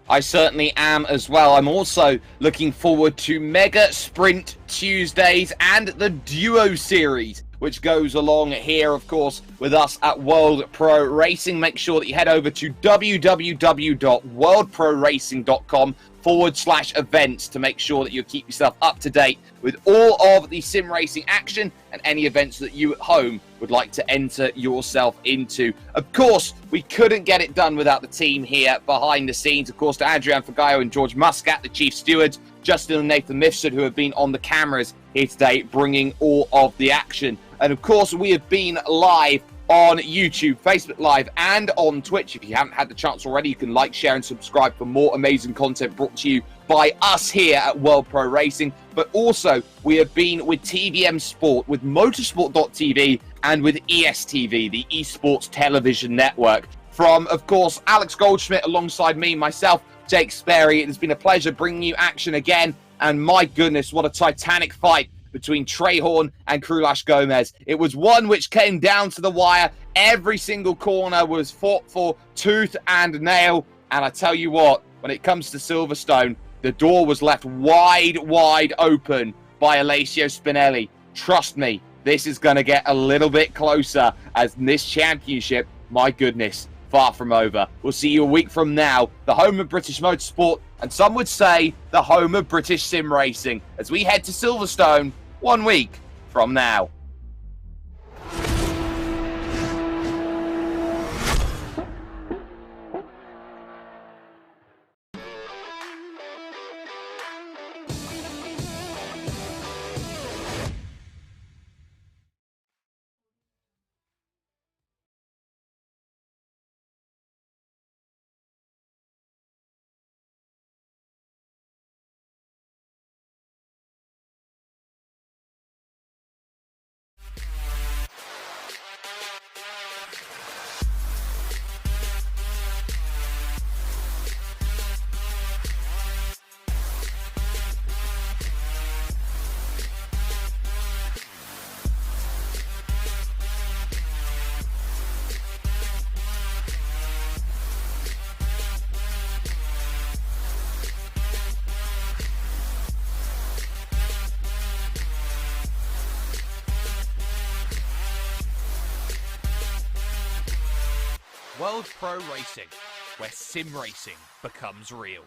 I certainly am as well. I'm also looking forward to Mega Sprint Tuesdays and the Duo Series, which goes along here, of course, with us at World Pro Racing. Make sure that you head over to www.worldproracing.com/events to make sure that you keep yourself up to date with all of the sim racing action and any events that you at home would like to enter yourself into. Of course, we couldn't get it done without the team here behind the scenes. Of course, to Adrian Fagayo and George Muscat, the chief stewards, Justin and Nathan Mifsud, who have been on the cameras here today, bringing all of the action. And of course, we have been live on YouTube, Facebook Live, and on Twitch. If you haven't had the chance already, you can like, share, and subscribe for more amazing content brought to you by us here at World Pro Racing. But also, we have been with TVM Sport, with Motorsport.tv, and with ESTV, the Esports Television Network. From, of course, Alex Goldschmidt alongside me, myself, Jake Sperry. It has been a pleasure bringing you action again. And my goodness, what a titanic fight between Trahorn and Cruz Gomez. It was one which came down to the wire. Every single corner was fought for tooth and nail. And I tell you what, when it comes to Silverstone, the door was left wide open by Alessio Spinelli. Trust me, this is going to get a little bit closer, as this championship, my goodness, far from over. We'll see you a week from now. The home of British motorsport, and some would say the home of British sim racing, as we head to Silverstone 1 week from now. World Pro Racing, where sim racing becomes real.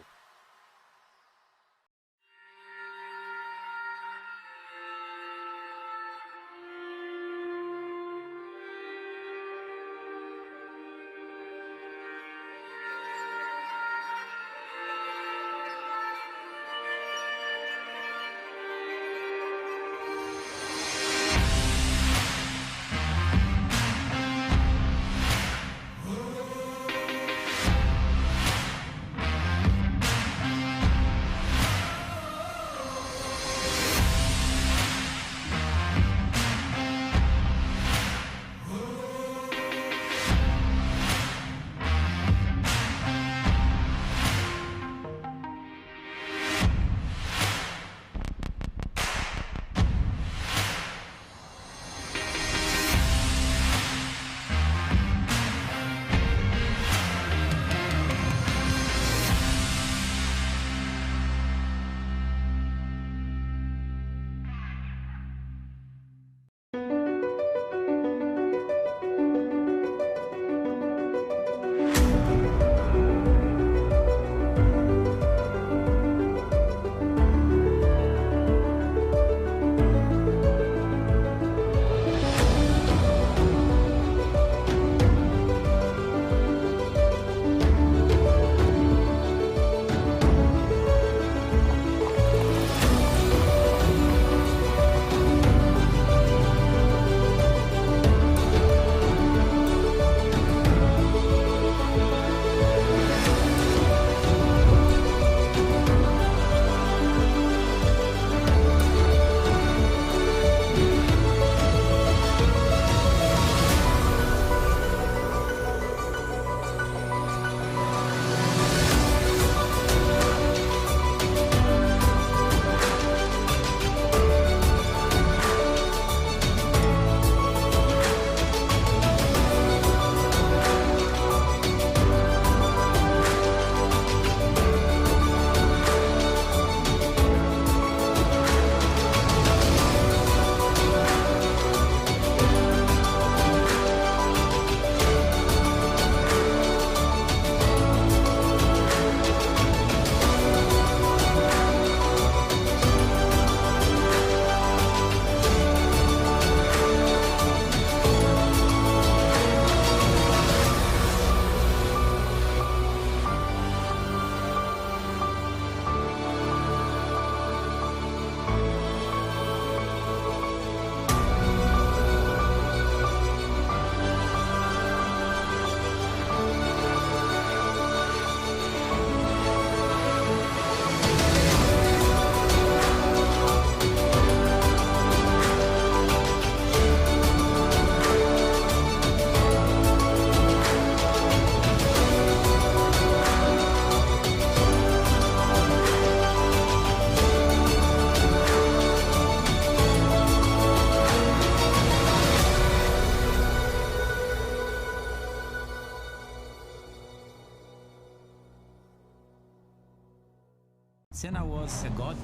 Senna was a god.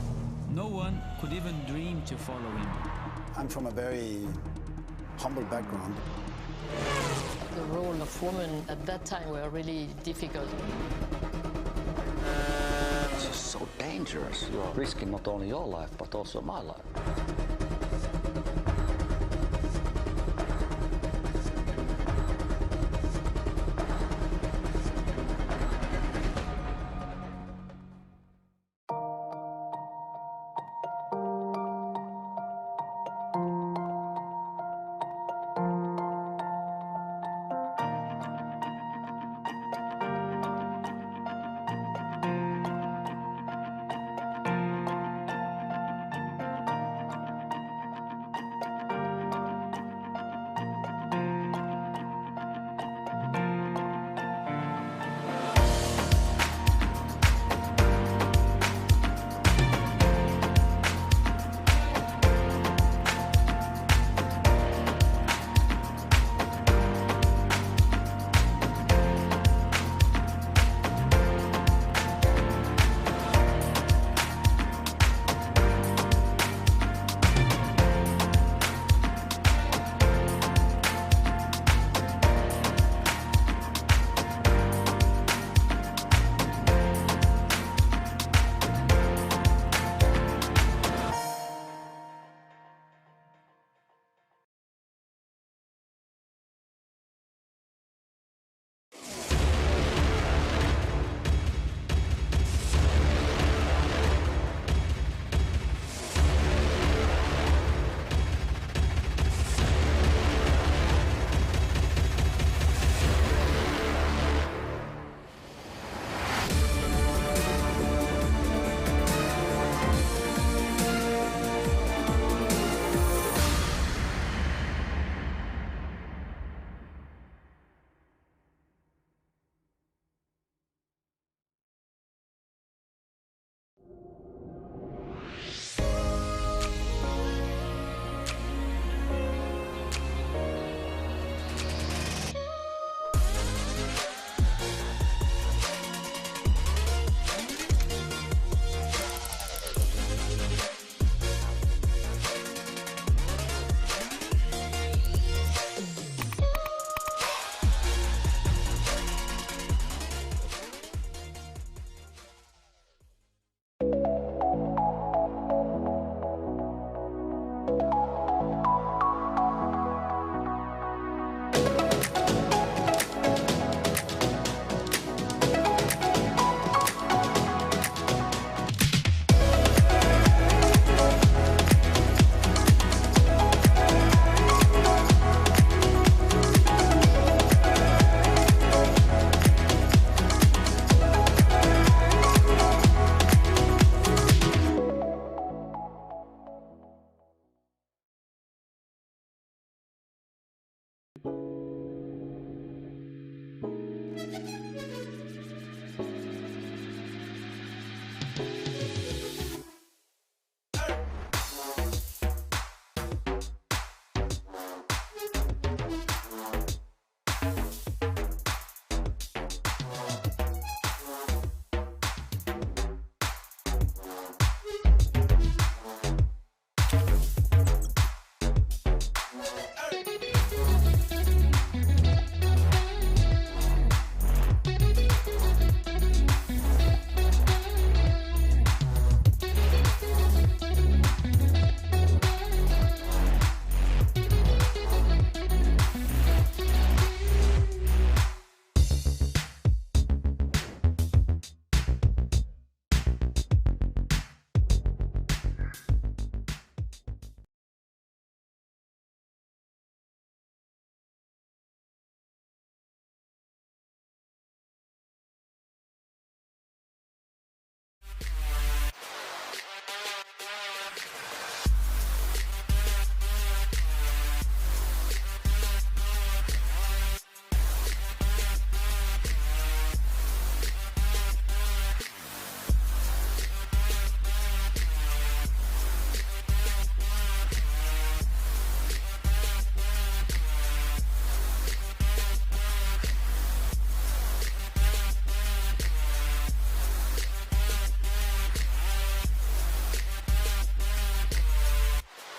No one could even dream to follow him. I'm from a very humble background. The role of women at that time were really difficult. dangerous. You are risking not only your life, but also my life.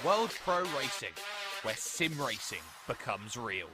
World Pro Racing, where sim racing becomes real.